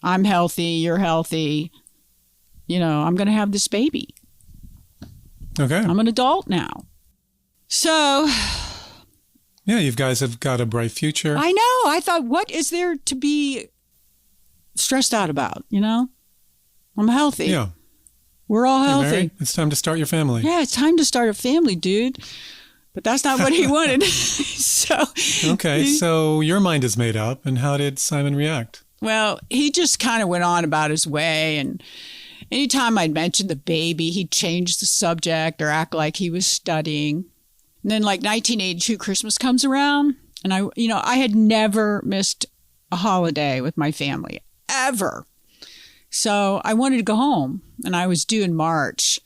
I'm healthy. You're healthy. I'm going to have this baby. Okay. I'm an adult now. So... Yeah, you guys have got a bright future. I know. I thought, what is there to be stressed out about? I'm healthy. Yeah. We're all healthy. It's time to start your family. Yeah, it's time to start a family, dude. But that's not what he wanted. So your mind is made up. And how did Simon react? Well, he just kind of went on about his way. And anytime I'd mention the baby, he'd change the subject or act like he was studying. And then like 1982 Christmas comes around and I had never missed a holiday with my family ever. So I wanted to go home and I was due in March,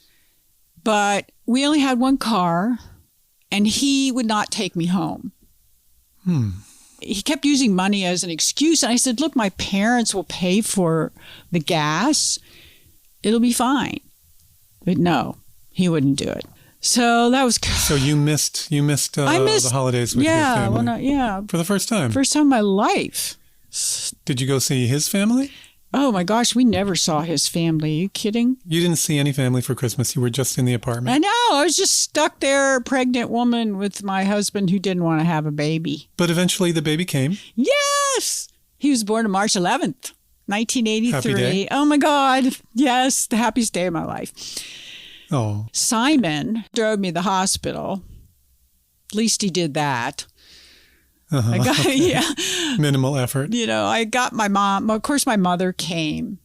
but we only had one car and he would not take me home. He kept using money as an excuse. And I said, look, my parents will pay for the gas. It'll be fine. But no, he wouldn't do it. So that was... So you missed the holidays with your family? For the first time? First time in my life. Did you go see his family? Oh my gosh, we never saw his family. Are you kidding? You didn't see any family for Christmas. You were just in the apartment. I know. I was just stuck there, a pregnant woman with my husband who didn't want to have a baby. But eventually the baby came? Yes! He was born on March 11th, 1983. Happy day. Oh my God. Yes, the happiest day of my life. Oh. Simon drove me to the hospital. At least he did that. Uh-huh. Minimal effort. I got my mom. Of course, my mother came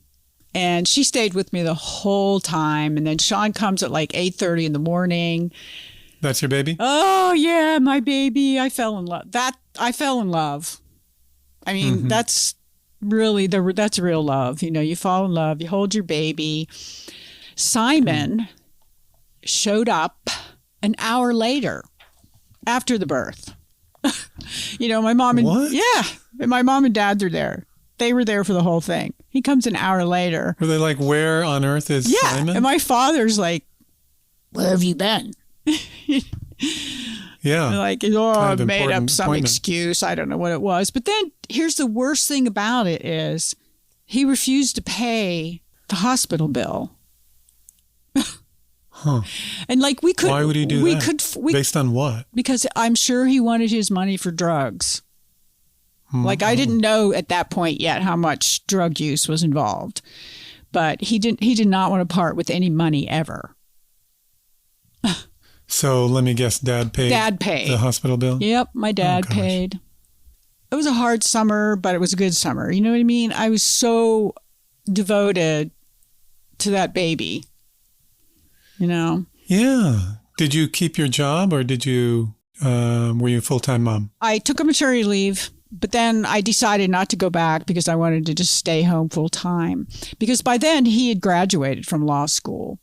and she stayed with me the whole time. And then Sean comes at like 8:30 in the morning. That's your baby? Oh, yeah, my baby. I fell in love. I fell in love. I mean, that's really, that's real love. You know, you fall in love, you hold your baby. Simon showed up an hour later after the birth. You know, my mom and my mom and dad are there. They were there for the whole thing. He comes an hour later. Were they like, where on earth is Simon? And my father's like, where have you been? Yeah. Like, I made up some excuse. I don't know what it was. But then here's the worst thing about it is he refused to pay the hospital bill. Huh. And like we could. Why would he do that? Based on what? Because I'm sure he wanted his money for drugs. Like I didn't know at that point yet how much drug use was involved, but he did not want to part with any money ever. So let me guess, Dad paid the hospital bill? Yep, my dad paid. It was a hard summer, but it was a good summer. You know what I mean? I was so devoted to that baby, you know? Yeah. Did you keep your job or did you, were you a full-time mom? I took a maternity leave, but then I decided not to go back because I wanted to just stay home full-time. Because by then he had graduated from law school.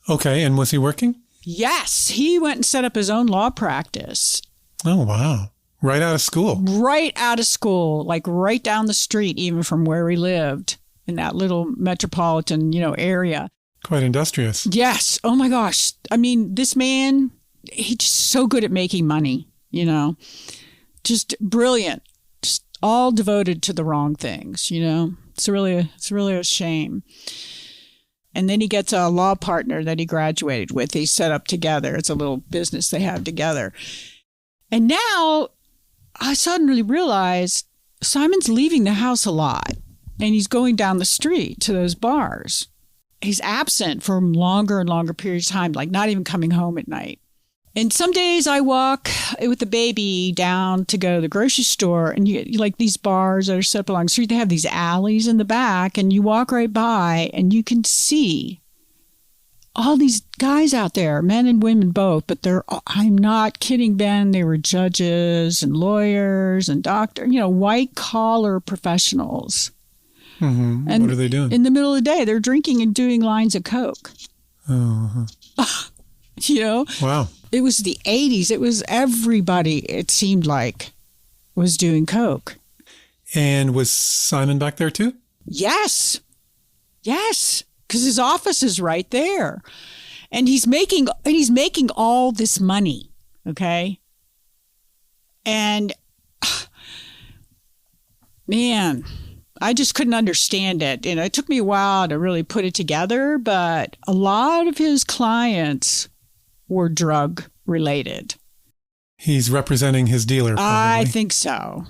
Okay, and was he working? Yes, he went and set up his own law practice. Oh, wow. Right out of school. Right out of school, like right down the street, even from where we lived in that little metropolitan, area. Quite industrious. Yes. Oh, my gosh. I mean, this man, he's just so good at making money, just brilliant, just all devoted to the wrong things, It's really a shame. And then he gets a law partner that he graduated with. They set up together. It's a little business they have together. And now I suddenly realized Simon's leaving the house a lot. And he's going down the street to those bars. He's absent for longer and longer periods of time, like not even coming home at night. And some days I walk with the baby down to go to the grocery store, and you like these bars that are set up along the street. They have these alleys in the back, and you walk right by, and you can see all these guys out there, men and women both. But I'm not kidding, Ben. They were judges and lawyers and doctors, white collar professionals. Mm-hmm. And what are they doing? In the middle of the day, they're drinking and doing lines of Coke. Wow. It was the 80s. It was everybody, it seemed like, was doing Coke. And was Simon back there too? Yes. Yes. Because his office is right there. And he's making all this money. Okay. And man, I just couldn't understand it. It took me a while to really put it together, but a lot of his clients were drug related. He's representing his dealer, probably. I think so.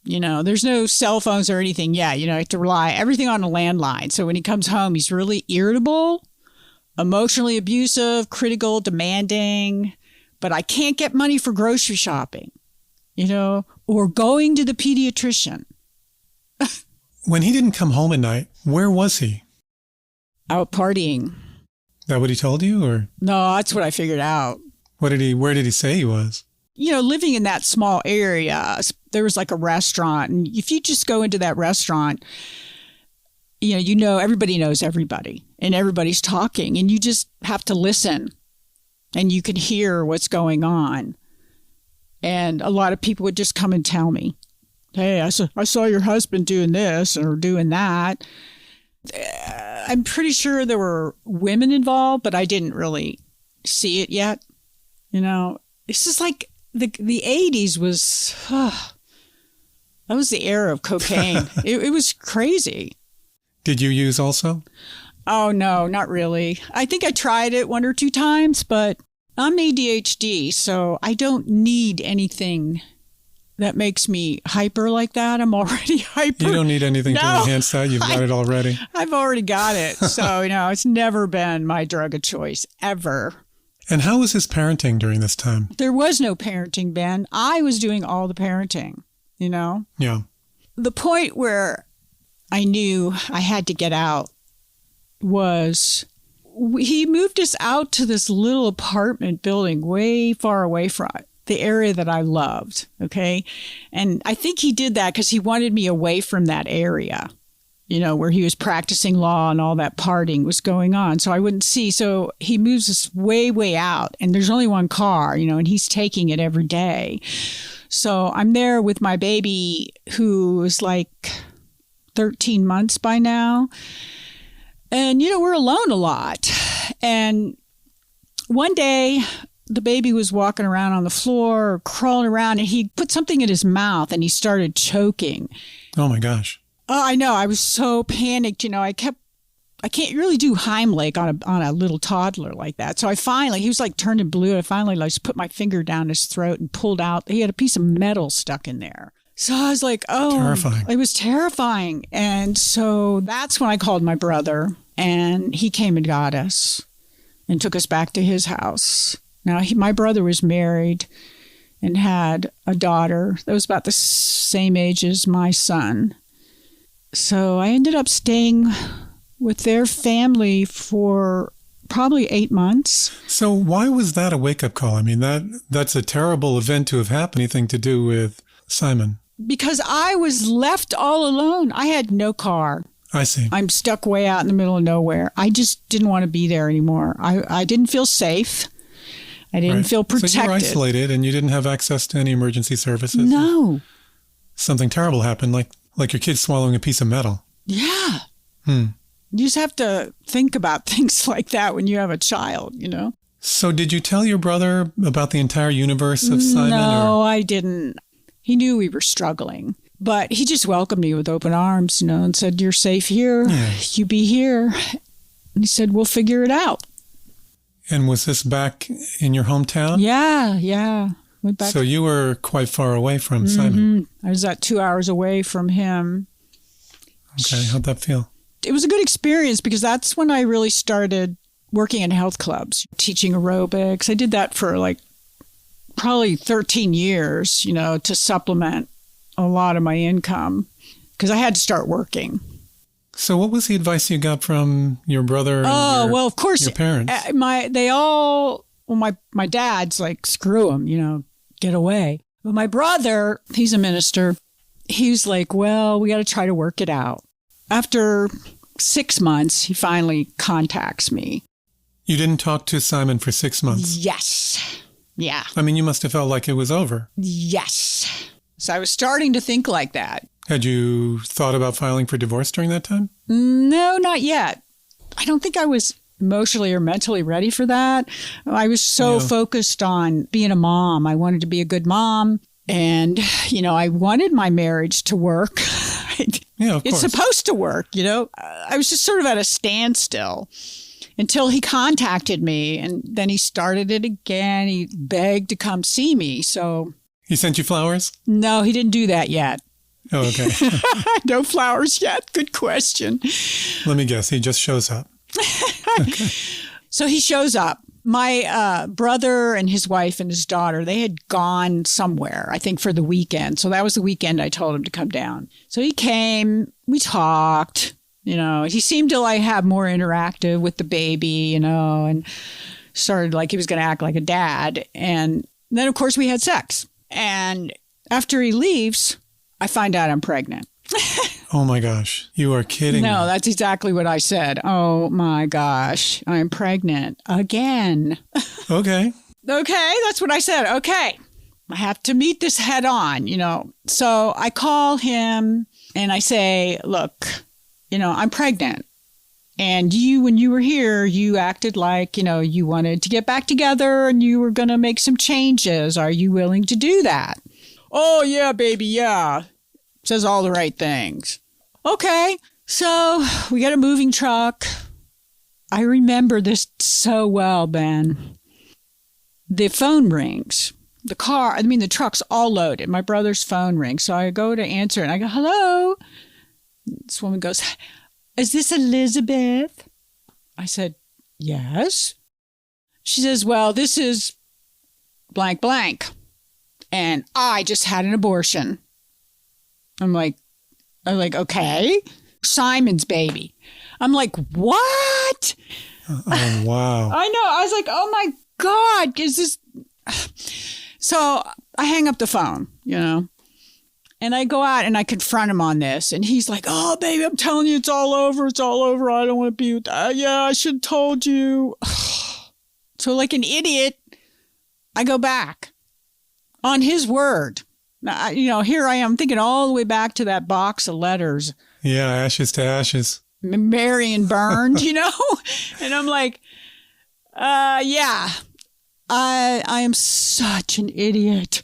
There's no cell phones or anything. Yeah, I have to rely everything on a landline. So when he comes home, he's really irritable, emotionally abusive, critical, demanding. But I can't get money for grocery shopping, or going to the pediatrician. When he didn't come home at night, where was he? Out partying. That what he told you, or? No, that's what I figured out. Where did he say he was? Living in that small area, there was like a restaurant. And if you just go into that restaurant, everybody knows everybody and everybody's talking and you just have to listen and you can hear what's going on. And a lot of people would just come and tell me, hey, I saw your husband doing this or doing that. I'm pretty sure there were women involved, but I didn't really see it yet. It's just like the 80s was, that was the era of cocaine. It was crazy. Did you use also? Oh, no, not really. I think I tried it 1 or 2 times, but I'm ADHD, so I don't need anything that makes me hyper like that. I'm already hyper. You don't need anything to enhance that. You've got it already. I've already got it. So, it's never been my drug of choice, ever. And how was his parenting during this time? There was no parenting, Ben. I was doing all the parenting, Yeah. The point where I knew I had to get out was he moved us out to this little apartment building way far away from the area that I loved. Okay. And I think he did that because he wanted me away from that area, where he was practicing law and all that partying was going on. So I wouldn't see. So he moves us way, way out, and there's only one car, and he's taking it every day. So I'm there with my baby, who is like 13 months by now. And, we're alone a lot. And one day, the baby was walking around on the floor, crawling around, and he put something in his mouth and he started choking. Oh, my gosh. Oh, I know. I was so panicked. I can't really do Heimlich on a little toddler like that. So he was like turning blue. I finally just put my finger down his throat and pulled out. He had a piece of metal stuck in there. So I was like, oh, terrifying. It was terrifying. And so that's when I called my brother, and he came and got us and took us back to his house. Now, my brother was married and had a daughter that was about the same age as my son. So I ended up staying with their family for probably 8 months. So why was that a wake-up call? I mean, that's a terrible event to have happened. Anything to do with Simon? Because I was left all alone. I had no car. I see. I'm stuck way out in the middle of nowhere. I just didn't want to be there anymore. I didn't feel safe. I didn't feel protected. So you were isolated and you didn't have access to any emergency services? No. Something terrible happened, like your kid swallowing a piece of metal. Yeah. You just have to think about things like that when you have a child, So did you tell your brother about the entire universe of Simon? No, I didn't. He knew we were struggling, but he just welcomed me with open arms, and said, you're safe here. Yeah. You be here. And he said, we'll figure it out. And was this back in your hometown? Yeah. Went back. So you were quite far away from Simon. I was at 2 hours away from him. Okay, how'd that feel? It was a good experience because that's when I really started working in health clubs, teaching aerobics. I did that for probably 13 years, to supplement a lot of my income because I had to start working. So what was the advice you got from your brother and well, of course, your parents? My dad's like, screw him, get away. But my brother, he's a minister. He's like, well, we got to try to work it out. After 6 months, he finally contacts me. You didn't talk to Simon for 6 months? Yes. Yeah. I mean, you must have felt like it was over. Yes. So I was starting to think like that. Had you thought about filing for divorce during that time? No, not yet. I don't think I was emotionally or mentally ready for that. I was so focused on being a mom. I wanted to be a good mom. And, I wanted my marriage to work. Yeah, of course. It's supposed to work, I was just sort of at a standstill until he contacted me. And then he started it again. He begged to come see me. So he sent you flowers? No, he didn't do that yet. Oh, okay. No flowers yet. Good question. Let me guess. He just shows up. Okay. So he shows up. My brother and his wife and his daughter, they had gone somewhere, I think, for the weekend. So that was the weekend I told him to come down. So he came. We talked. He seemed to have more interactive with the baby, and started like he was going to act like a dad. And then, of course, we had sex. And after he leaves, I find out I'm pregnant. Oh, my gosh. You are kidding me. No, that's exactly what I said. Oh, my gosh. I'm pregnant again. Okay. Okay. That's what I said. Okay. I have to meet this head on, So I call him and I say, look, I'm pregnant. And when you were here, you acted like, you wanted to get back together and you were going to make some changes. Are you willing to do that? Oh, yeah, baby. Yeah. Says all the right things. Okay. So we got a moving truck. I remember this so well, Ben. The phone rings. The truck's all loaded. My brother's phone rings. So I go to answer and I go, hello. This woman goes, is this Elizabeth? I said, yes. She says, well, this is blank, blank. And I just had an abortion. I'm like, okay. Simon's baby. I'm like, what? Oh, wow. I know. I was like, oh my God, is this... So I hang up the phone, and I go out and I confront him on this. And he's like, oh, baby, I'm telling you, it's all over. It's all over. I don't want to be with that. Yeah, I should have told you. So like an idiot, I go back on his word. Now, here I am thinking all the way back to that box of letters. Yeah, ashes to ashes. Marion burned, And I'm like, yeah, I am such an idiot.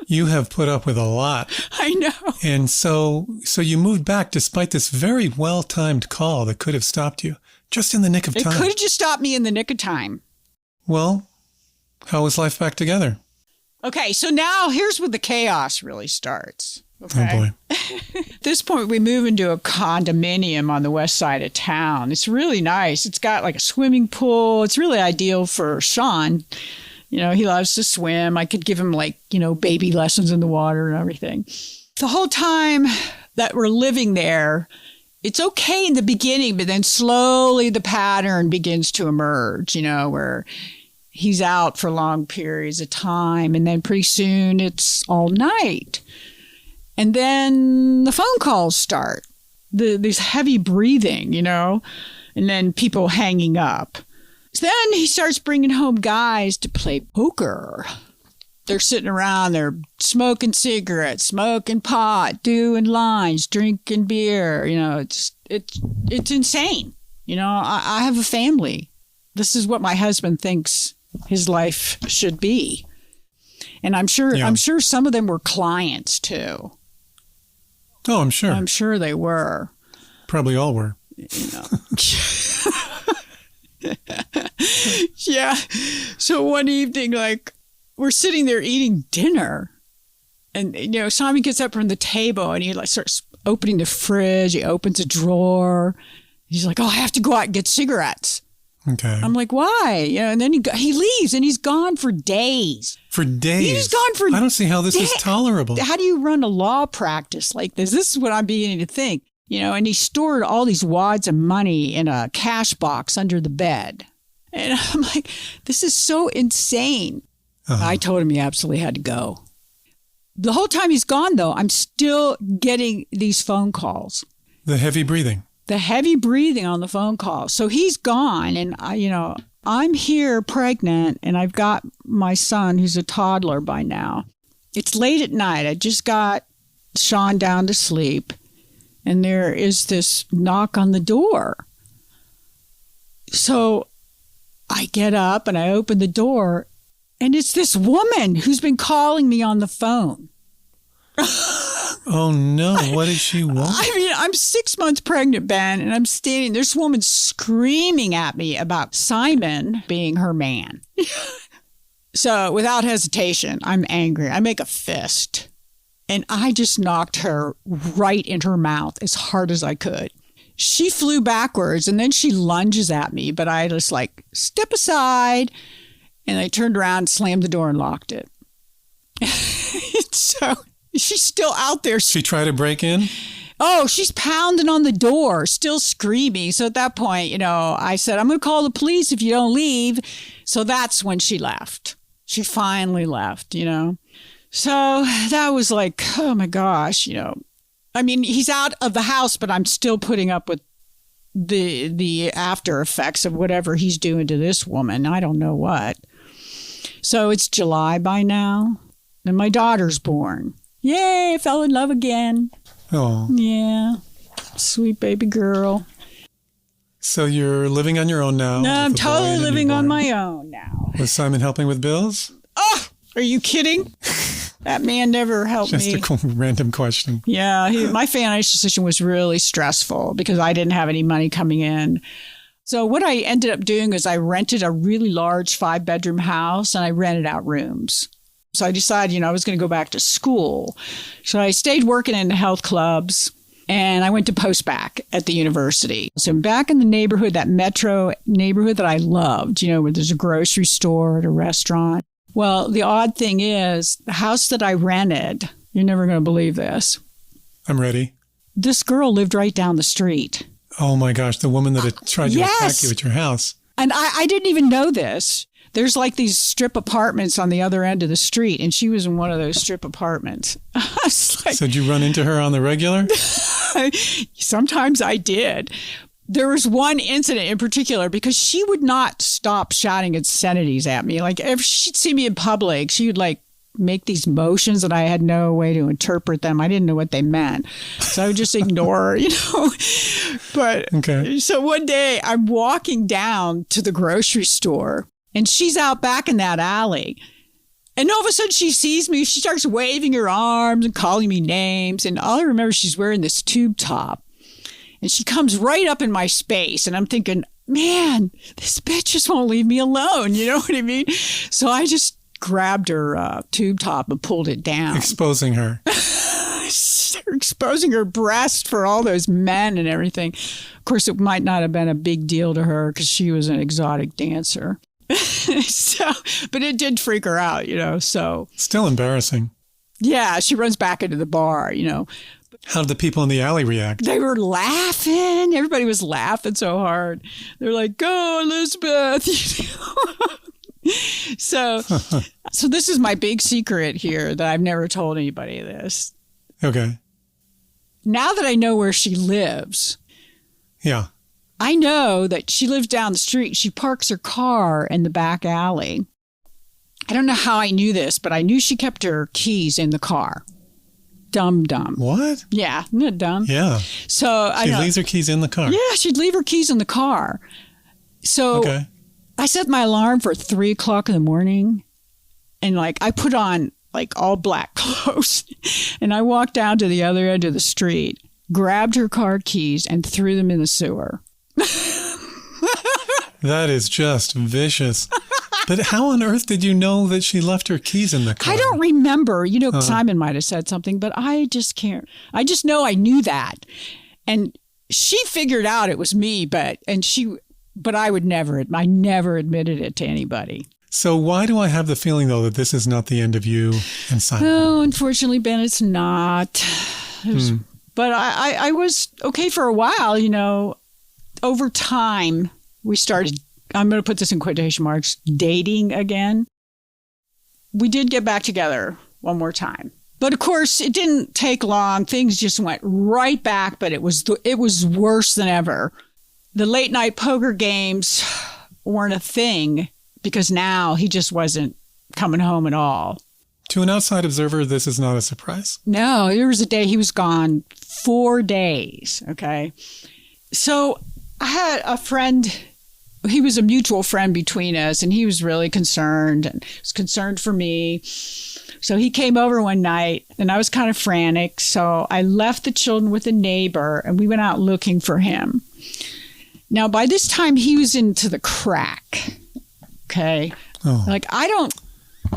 You have put up with a lot. I know. And so you moved back despite this very well-timed call that could have stopped you just in the nick of time. It could have just stopped me in the nick of time. Well, how was life back together? Okay, so now here's where the chaos really starts. Okay? Oh, boy. At this point, we move into a condominium on the west side of town. It's really nice. It's got like a swimming pool. It's really ideal for Sean. He loves to swim. I could give him baby lessons in the water and everything. The whole time that we're living there, it's okay in the beginning, but then slowly the pattern begins to emerge, where he's out for long periods of time. And then pretty soon it's all night. And then the phone calls start, this heavy breathing, and then people hanging up. So then he starts bringing home guys to play poker. They're sitting around, they're smoking cigarettes, smoking pot, doing lines, drinking beer. It's insane. I have a family. This is what my husband thinks his life should be. And I'm sure some of them were clients too. Oh, I'm sure. I'm sure they were. Probably all were. Yeah. So one evening, we're sitting there eating dinner, and Simon gets up from the table and he starts opening the fridge. He opens a drawer. He's like, "Oh, I have to go out and get cigarettes." Okay. I'm like, "Why?" And then he leaves, and he's gone for days. For days. He's gone for. I don't see how this is tolerable. How do you run a law practice like this? This is what I'm beginning to think. And he stored all these wads of money in a cash box under the bed. And I'm like, this is so insane. Uh-huh. I told him he absolutely had to go. The whole time he's gone, though, I'm still getting these phone calls. The heavy breathing. The heavy breathing on the phone call. So he's gone, and I'm here pregnant, and I've got my son, who's a toddler by now. It's late at night. I just got Sean down to sleep, and there is this knock on the door. So I get up and I open the door, and it's this woman who's been calling me on the phone. Oh, no. What does she want? I'm 6 months pregnant, Ben, and I'm standing. This woman screaming at me about Simon being her man. So without hesitation, I'm angry. I make a fist, and I just knocked her right in her mouth as hard as I could. She flew backwards, and then she lunges at me, but I just step aside, and I turned around, slammed the door, and locked it. So she's still out there. She tried to break in? Oh, she's pounding on the door, still screaming. So at that point, I said, I'm going to call the police if you don't leave. So that's when she left. She finally left, So that was like, oh my gosh, he's out of the house, but I'm still putting up with the after effects of whatever he's doing to this woman. I don't know what. So it's July by now, and my daughter's born. Yay, I fell in love again. Oh. Yeah, sweet baby girl. So you're living on your own now? No, I'm totally living on my own now. Was Simon helping with bills? Oh, are you kidding? That man never helped me. Just a random question. Yeah, my financial situation was really stressful because I didn't have any money coming in. So what I ended up doing is I rented a really large 5-bedroom house, and I rented out rooms. So I decided, I was going to go back to school. So I stayed working in the health clubs, and I went to postbac at the university. So I'm back in the neighborhood, that metro neighborhood that I loved, where there's a grocery store and a restaurant. Well, the odd thing is, the house that I rented, you're never going to believe this. I'm ready. This girl lived right down the street. Oh my gosh, the woman that had tried to attack Yes. you at your house. And I didn't even know this. There's like these strip apartments on the other end of the street, and she was in one of those strip apartments. I was like, So did you run into her on the regular? sometimes I did. There was one incident in particular because she would not stop shouting obscenities at me. Like if she'd see me in public, she would like make these motions and I had no way to interpret them. I didn't know what they meant. So I would just ignore her, you know. But Okay. so one day I'm walking down to the grocery store and she's out back in that alley. And all of a sudden she sees me. She starts waving her arms and calling me names. And all I remember, she's wearing this tube top. And she comes right up in my space. And I'm thinking, man, this bitch just won't leave me alone. You know what I mean? So I just grabbed her tube top and pulled it down. Exposing her. Exposing her breast for all those men and everything. Of course, it might not have been a big deal to her because she was an exotic dancer. So, but it did freak her out, you know. So Still embarrassing. yeah, she runs back into the bar, you know. How did the people in the alley react? They were laughing. Everybody was laughing so hard. They're like, "Go, Elizabeth!" You know? So this is my big secret here that I've never told anybody this. Okay. Now that I know where she lives, Yeah. I know that she lives down the street. She parks her car in the back alley. I don't know how I knew this, but I knew she kept her keys in the car. Dumb. What? Yeah, isn't it dumb? Yeah. So She leaves her keys in the car. Yeah, she'd leave her keys in the car. So Okay. I set my alarm for 3:00 in the morning, and like I put on like all black clothes, and I walked down to the other end of the street, grabbed her car keys, and threw them in the sewer. That is just vicious. But how on earth did you know that she left her keys in the car? I don't remember. You know, Simon might have said something, but I just can't. I just know I knew that. And she figured out it was me, but I would never, I never admitted it to anybody. So why do I have the feeling, though, that this is not the end of you and Simon? Oh, unfortunately, Ben, it's not. But I was okay for a while, you know. Over time, we started, I'm going to put this in quotation marks, dating again. We did get back together one more time. But of course, it didn't take long. Things just went right back, but it was worse than ever. The late night poker games weren't a thing because now he just wasn't coming home at all. To an outside observer, this is not a surprise. No, there was a day he was gone 4 days, okay? So I had a friend, he was a mutual friend between us, and he was really concerned and was concerned for me. So he came over one night, and I was kind of frantic. So I left the children with a neighbor, and we went out looking for him. Now, by this time, he was into the crack, okay? Oh. Like, I don't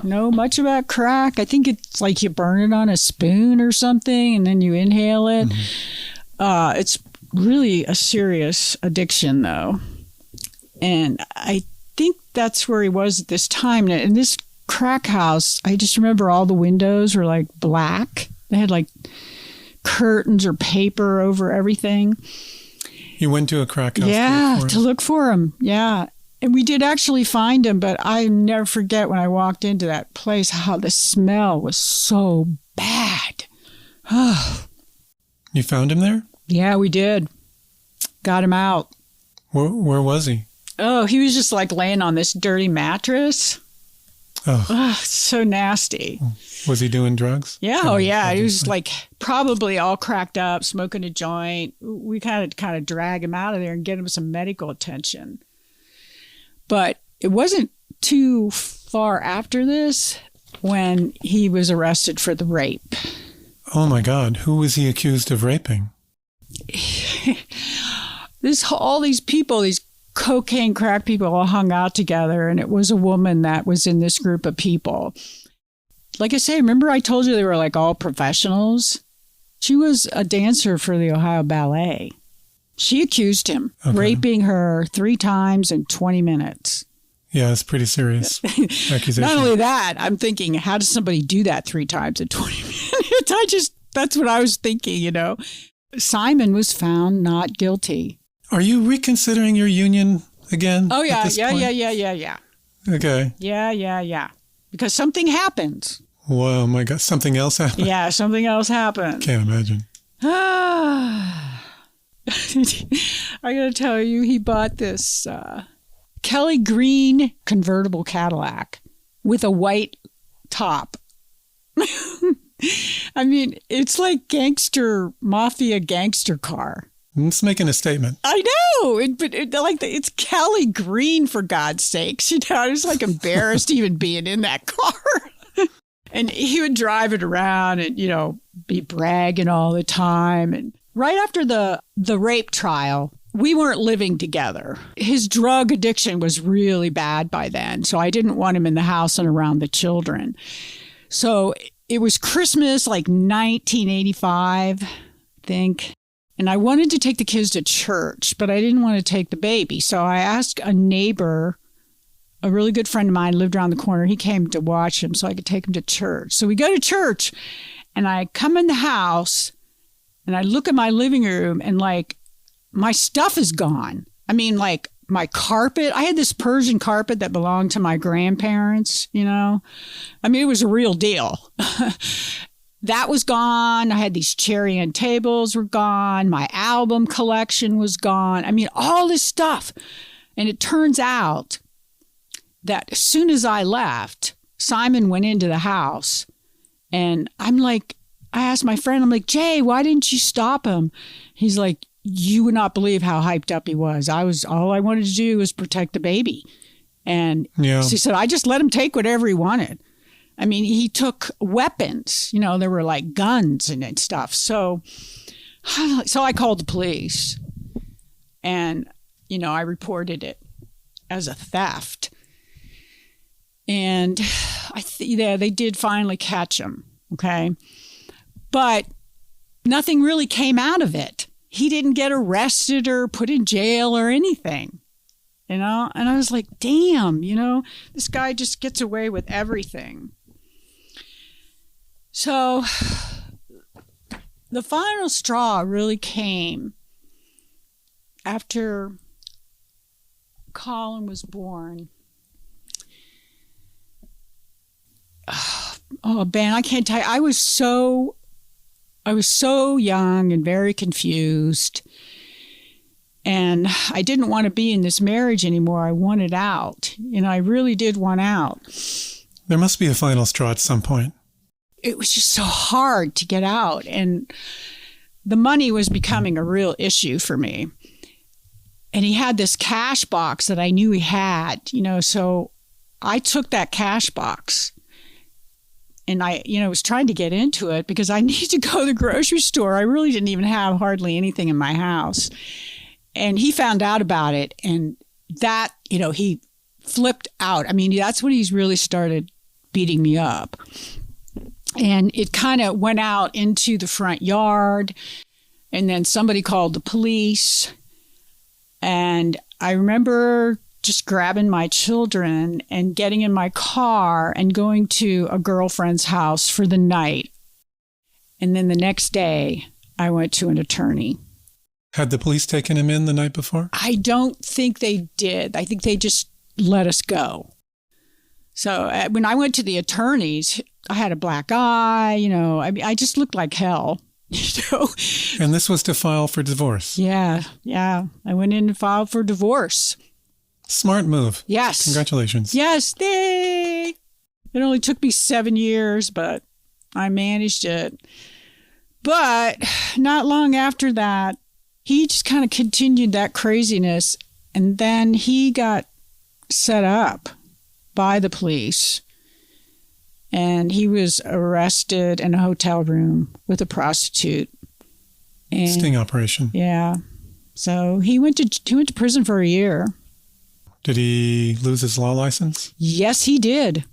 know much about crack. I think it's like you burn it on a spoon or something, and then you inhale it. Mm-hmm. It's really a serious addiction, though. And I think that's where he was at this time. In this crack house, I just remember all the windows were like black. They had like curtains or paper over everything. You went to a crack house? Yeah, to look for him. Yeah. And we did actually find him, but I never forget when I walked into that place how the smell was so bad. You found him there? Yeah, we did. Got him out. Where was he? Oh, he was just like laying on this dirty mattress. Oh, so nasty. Was he doing drugs? Yeah, oh yeah. He was like probably all cracked up, smoking a joint. We kind of drag him out of there and get him some medical attention. But it wasn't too far after this when he was arrested for the rape. Oh my God. Who was he accused of raping? All these people, these cocaine crack people all hung out together, and it was a woman that was in this group of people. Like I say, remember I told you they were like all professionals? She was a dancer for the Ohio Ballet. She accused him raping her 3 times in 20 minutes. Yeah, it's pretty serious accusation. Not only that, I'm thinking, how does somebody do that 3 times in 20 minutes? That's what I was thinking, you know. Simon was found not guilty. Are you reconsidering your union again? Oh, yeah, at this point? yeah. Okay. Yeah. Because something happened. Whoa, my God. Something else happened? Yeah, something else happened. Can't imagine. I got to tell you, he bought this Kelly green convertible Cadillac with a white top. I mean, it's like mafia gangster car. It's making a statement. I know, it's Kelly green, for God's sakes. You know, I was like embarrassed even being in that car. And he would drive it around and, you know, be bragging all the time. And right after the rape trial, we weren't living together. His drug addiction was really bad by then, so I didn't want him in the house and around the children. So it was Christmas, like 1985, I think. And I wanted to take the kids to church, but I didn't want to take the baby. So I asked a neighbor, a really good friend of mine lived around the corner. He came to watch him so I could take him to church. So we go to church and I come in the house and I look at my living room and like my stuff is gone. I mean, like my carpet. I had this Persian carpet that belonged to my grandparents, you know. I mean, it was a real deal. That was gone. I had these cherry end tables were gone. My album collection was gone. I mean, all this stuff. And it turns out that as soon as I left, Simon went into the house. And I'm like, I asked my friend, I'm like, Jay, why didn't you stop him? He's like, you would not believe how hyped up he was. All I wanted to do was protect the baby. And she said, I just let him take whatever he wanted. I mean, he took weapons, you know, there were like guns and stuff. So I called the police and, you know, I reported it as a theft. And they did finally catch him. Okay. But nothing really came out of it. He didn't get arrested or put in jail or anything, you know? And I was like, damn, you know, this guy just gets away with everything. So the final straw really came after Colin was born. Oh, Ben, I can't tell you. I was so young and very confused. And I didn't want to be in this marriage anymore. I wanted out. You know, I really did want out. There must be a final straw at some point. It was just so hard to get out. And the money was becoming a real issue for me. And he had this cash box that I knew he had, you know, so I took that cash box and I, you know, was trying to get into it because I needed to go to the grocery store. I really didn't even have hardly anything in my house. And he found out about it. And that, you know, he flipped out. I mean, that's when he's really started beating me up. And it kind of went out into the front yard. And then somebody called the police. And I remember just grabbing my children and getting in my car and going to a girlfriend's house for the night. And then the next day, I went to an attorney. Had the police taken him in the night before? I don't think they did. I think they just let us go. So when I went to the attorneys, I had a black eye, you know, I mean, I just looked like hell, you know. And this was to file for divorce? Yeah. I went in and filed for divorce. Smart move. Yes. Congratulations. Yes. It only took me 7 years, but I managed it. But not long after that, he just kind of continued that craziness. And then he got set up by the police. And he was arrested in a hotel room with a prostitute. And, sting operation. Yeah. So he went to prison for a year. Did he lose his law license? Yes, he did.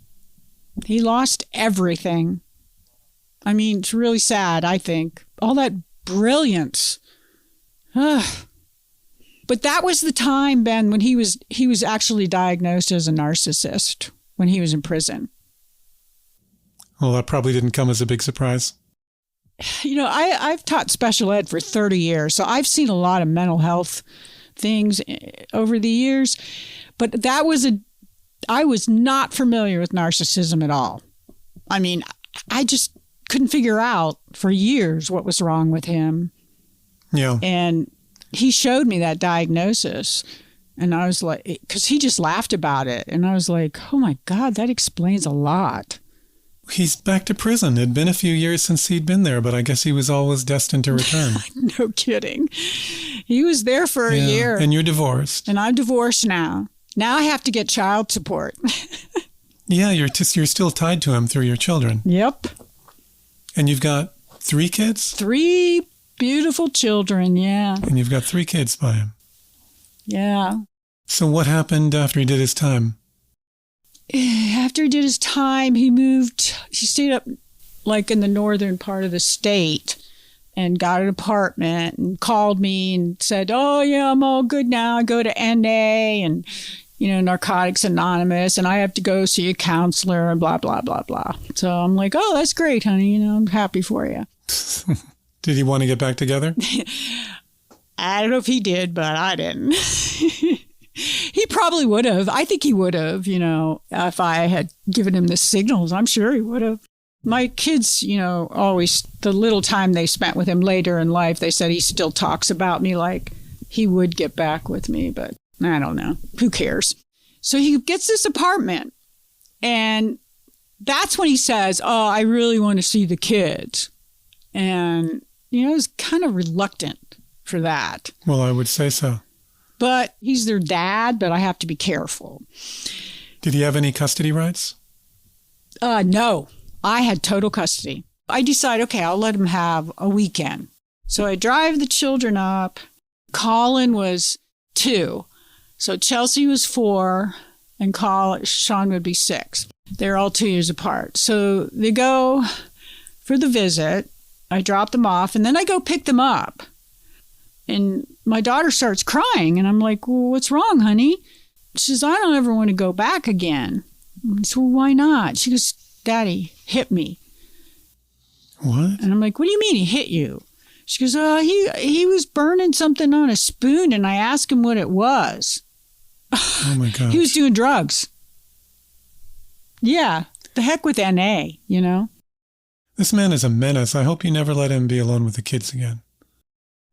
He lost everything. I mean, it's really sad, I think. All that brilliance. Ugh. But that was the time, Ben, when he was actually diagnosed as a narcissist when he was in prison. Well, that probably didn't come as a big surprise. You know, I've taught special ed for 30 years, so I've seen a lot of mental health things over the years. But I was not familiar with narcissism at all. I mean, I just couldn't figure out for years what was wrong with him. Yeah. And he showed me that diagnosis. And I was like, because he just laughed about it. And I was like, oh my God, that explains a lot. He's back to prison. It'd been a few years since he'd been there, but I guess he was always destined to return. No kidding. He was there for a year. And you're divorced. And I'm divorced now. Now I have to get child support. Yeah, you're still tied to him through your children. Yep. And you've got 3 kids? 3 beautiful children, yeah. And you've got 3 kids by him. Yeah. So what happened after he did his time? After he did his time, he stayed up like in the northern part of the state and got an apartment and called me and said, oh yeah, I'm all good now. I go to NA and, Narcotics Anonymous, and I have to go see a counselor and blah, blah, blah, blah. So I'm like, oh, that's great, honey. I'm happy for you. Did he want to get back together? I don't know if he did, but I didn't. He probably would have. I think he would have, if I had given him the signals. I'm sure he would have. My kids, always, the little time they spent with him later in life, they said he still talks about me like he would get back with me, but I don't know. Who cares? So he gets this apartment, and that's when he says, oh, I really want to see the kids. And, I was kind of reluctant for that. Well, I would say so. But he's their dad, but I have to be careful. Did he have any custody rights? No. I had total custody. I decided, okay, I'll let him have a weekend. So I drive the children up. Colin was 2. So Chelsea was 4, and Sean would be 6. They're all 2 years apart. So they go for the visit. I drop them off, and then I go pick them up. And my daughter starts crying, and I'm like, well, what's wrong, honey? She says, I don't ever want to go back again. I said, well, why not? She goes, Daddy hit me. What? And I'm like, what do you mean he hit you? She goes, he was burning something on a spoon, and I asked him what it was. Oh, my God. He was doing drugs. Yeah. The heck with NA, This man is a menace. I hope you never let him be alone with the kids again.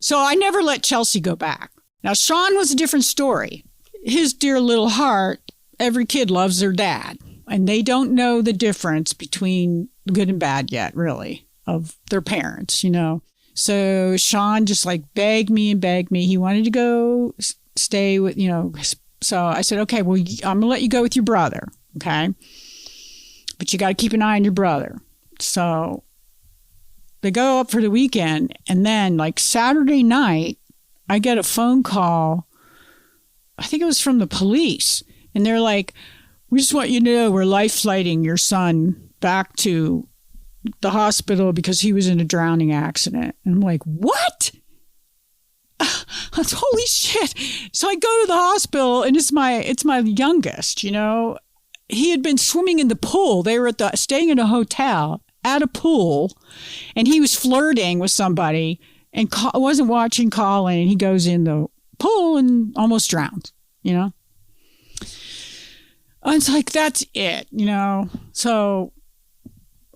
So I never let Chelsea go back. Now, Sean was a different story. His dear little heart, every kid loves their dad. And they don't know the difference between good and bad yet, really, of their parents, So Sean just begged me and begged me. He wanted to go stay with, So I said, okay, well, I'm going to let you go with your brother, okay? But you got to keep an eye on your brother. So they go up for the weekend, and then Saturday night, I get a phone call. I think it was from the police. And they're like, we just want you to know we're life flighting your son back to the hospital because he was in a drowning accident. And I'm like, what? Holy shit. So I go to the hospital, and it's my youngest, He had been swimming in the pool. They were staying in a hotel at a pool, and he was flirting with somebody and wasn't watching Colin, and he goes in the pool and almost drowns, And it's like, that's it, So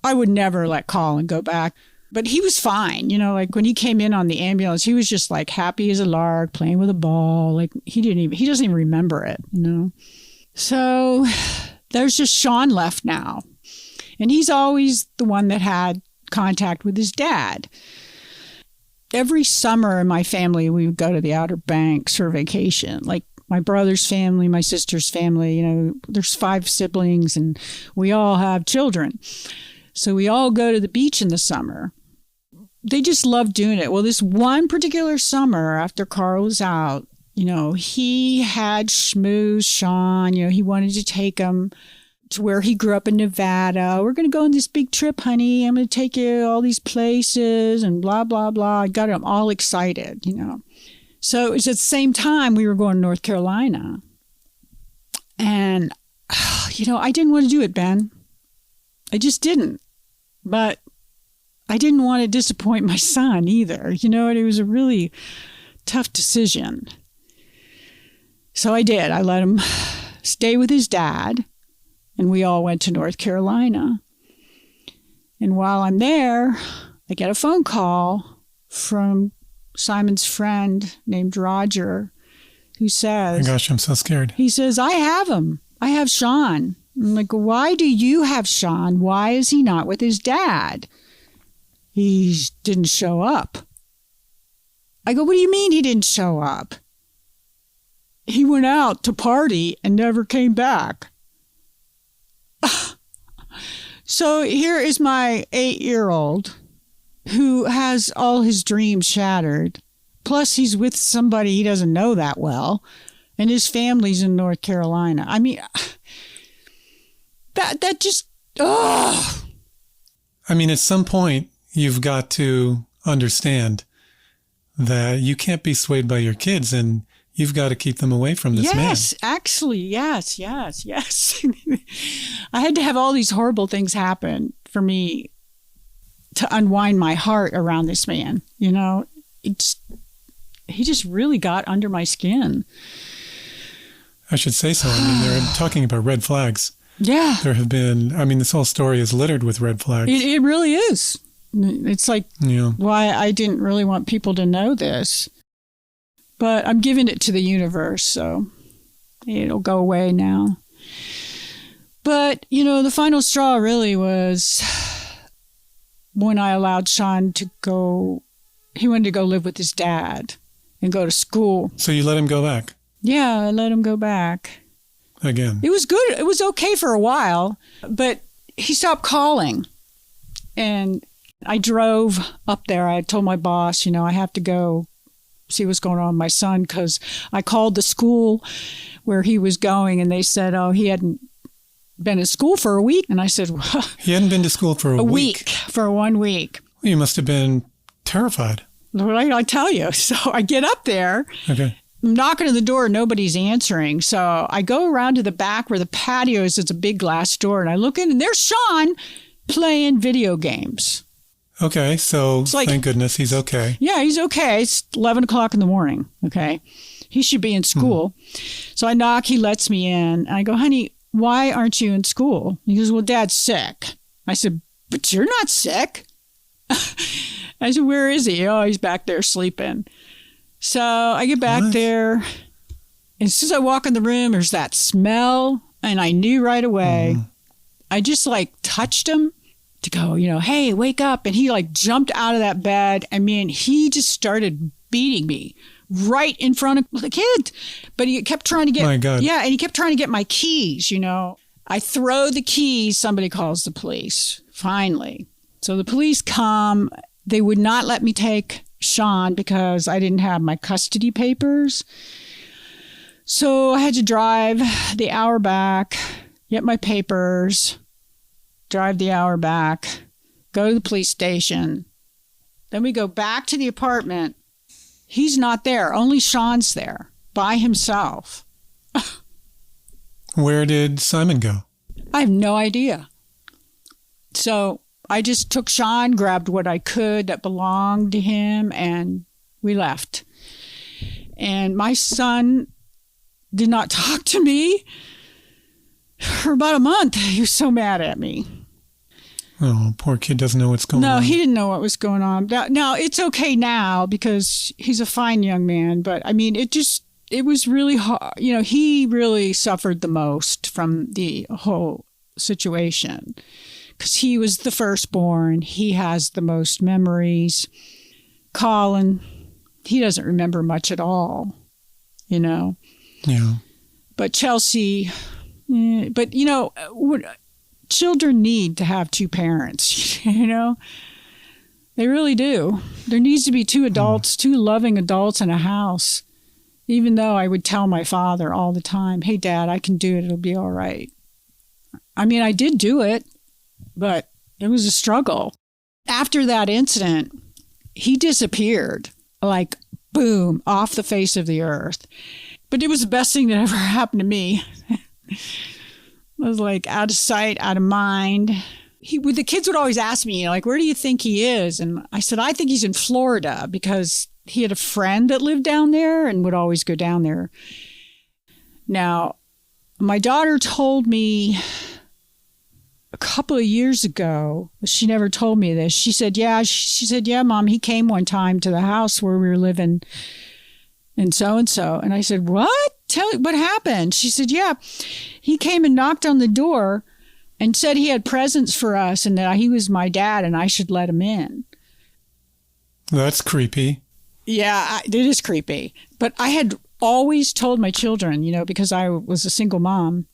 I would never let Colin go back. But he was fine, when he came in on the ambulance, he was just happy as a lark, playing with a ball. He doesn't even remember it, So there's just Sean left now. And he's always the one that had contact with his dad. Every summer in my family, we would go to the Outer Banks for vacation. My brother's family, my sister's family, there's 5 siblings, and we all have children. So we all go to the beach in the summer. They just love doing it. Well, this one particular summer after Carl was out, he had schmoozed Sean. He wanted to take him to where he grew up in Nevada. We're going to go on this big trip, honey. I'm going to take you all these places and blah, blah, blah. I got him all excited, So it was at the same time we were going to North Carolina. And, I didn't want to do it, Ben. I just didn't. But I didn't want to disappoint my son either. It was a really tough decision. So I did. I let him stay with his dad, and we all went to North Carolina. And while I'm there, I get a phone call from Simon's friend named Roger, who says... Oh my gosh, I'm so scared. He says, I have him. I have Sean. I'm like, why do you have Sean? Why is he not with his dad? He didn't show up. I go, what do you mean he didn't show up? He went out to party and never came back. So here is my 8-year-old who has all his dreams shattered. Plus, he's with somebody he doesn't know that well, and his family's in North Carolina. I mean, that just, ugh. I mean, at some point, you've got to understand that you can't be swayed by your kids, and you've got to keep them away from this man. Yes, actually, yes. I had to have all these horrible things happen for me to unwind my heart around this man. You know, he just really got under my skin. I should say so. I mean, they're talking about red flags. Yeah. There have been, I mean, this whole story is littered with red flags. It really is. It's like why I didn't really want people to know this. But I'm giving it to the universe, so it'll go away now. But, you know, the final straw really was when I allowed Sean to go. He wanted to go live with his dad and go to school. So you let him go back? Yeah, I let him go back. Again. It was good. It was okay for a while, but he stopped calling. And I drove up there. I told my boss, you know, I have to go see what's going on with my son, because I called the school where he was going, and they said, oh, he hadn't been in school for a week. And I said, well, he hadn't been to school for a week? For 1 week. Well, you must have been terrified. What did I tell you? So I get up there. Okay. I'm knocking on the door. Nobody's answering. So I go around to the back where the patio is. It's a big glass door. And I look in, and there's Sean playing video games. Okay, so like, thank goodness he's okay. Yeah, he's okay. It's 11 o'clock in the morning, okay? He should be in school. So I knock, he lets me in. I go, honey, why aren't you in school? He goes, well, Dad's sick. I said, but you're not sick. I said, where is he? Oh, he's back there sleeping. So I get back there. And as soon as I walk in the room, there's that smell. And I knew right away. I just like touched him to go, you know, hey, wake up. And he like jumped out of that bed. I mean, he just started beating me right in front of the kid. But he kept trying to get, my God. Yeah, and he kept trying to get my keys, you know. I throw the keys. Somebody calls the police, finally. So the police come. They would not let me take Sean because I didn't have my custody papers. So I had to drive the hour back, get my papers, drive the hour back, go to the police station. Then we go back to the apartment. He's not there. Only Sean's there by himself. Where did Simon go? I have no idea. So I just took Sean, grabbed what I could that belonged to him, and we left. And my son did not talk to me for about a month. He was so mad at me. Oh, poor kid doesn't know what's going on. No, he didn't know what was going on. Now, it's okay now because he's a fine young man. But, I mean, it was really hard. You know, he really suffered the most from the whole situation because he was the firstborn. He has the most memories. Colin, he doesn't remember much at all, you know. Yeah. But Chelsea, but, you know, children need to have two parents, you know. They really do. There needs to be two adults, two loving adults in a house. Even though I would tell my father all the time, hey, Dad, I can do it. It'll be all right. I mean, I did do it, but it was a struggle. After that incident, he disappeared, like, boom, off the face of the earth. But it was the best thing that ever happened to me. I was like out of sight, out of mind. The kids would always ask me, like, where do you think he is? And I said, I think he's in Florida because he had a friend that lived down there and would always go down there. Now, my daughter told me a couple of years ago, she never told me this. She said, yeah, Mom, he came one time to the house where we were living and so. And I said, what? Tell me, what happened? She said, yeah, he came and knocked on the door and said he had presents for us and that he was my dad and I should let him in. That's creepy. Yeah, it is creepy. But I had always told my children, because I was a single mom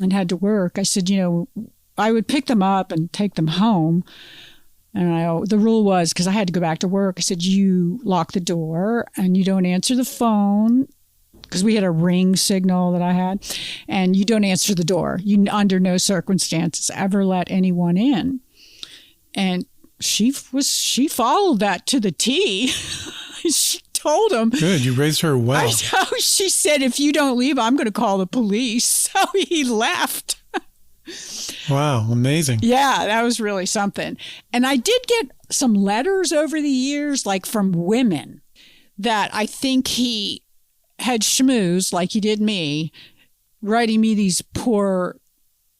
and had to work, I said, I would pick them up and take them home. And the rule was, because I had to go back to work, I said, you lock the door and you don't answer the phone, because we had a ring signal that I had, and you don't answer the door. You, under no circumstances, ever let anyone in. And she followed that to the T. She told him. Good, you raised her well. I know. She said, if you don't leave, I'm going to call the police. So he left. Wow, amazing. Yeah, that was really something. And I did get some letters over the years, like from women, that I think he had schmoozed, like he did me, writing me these poor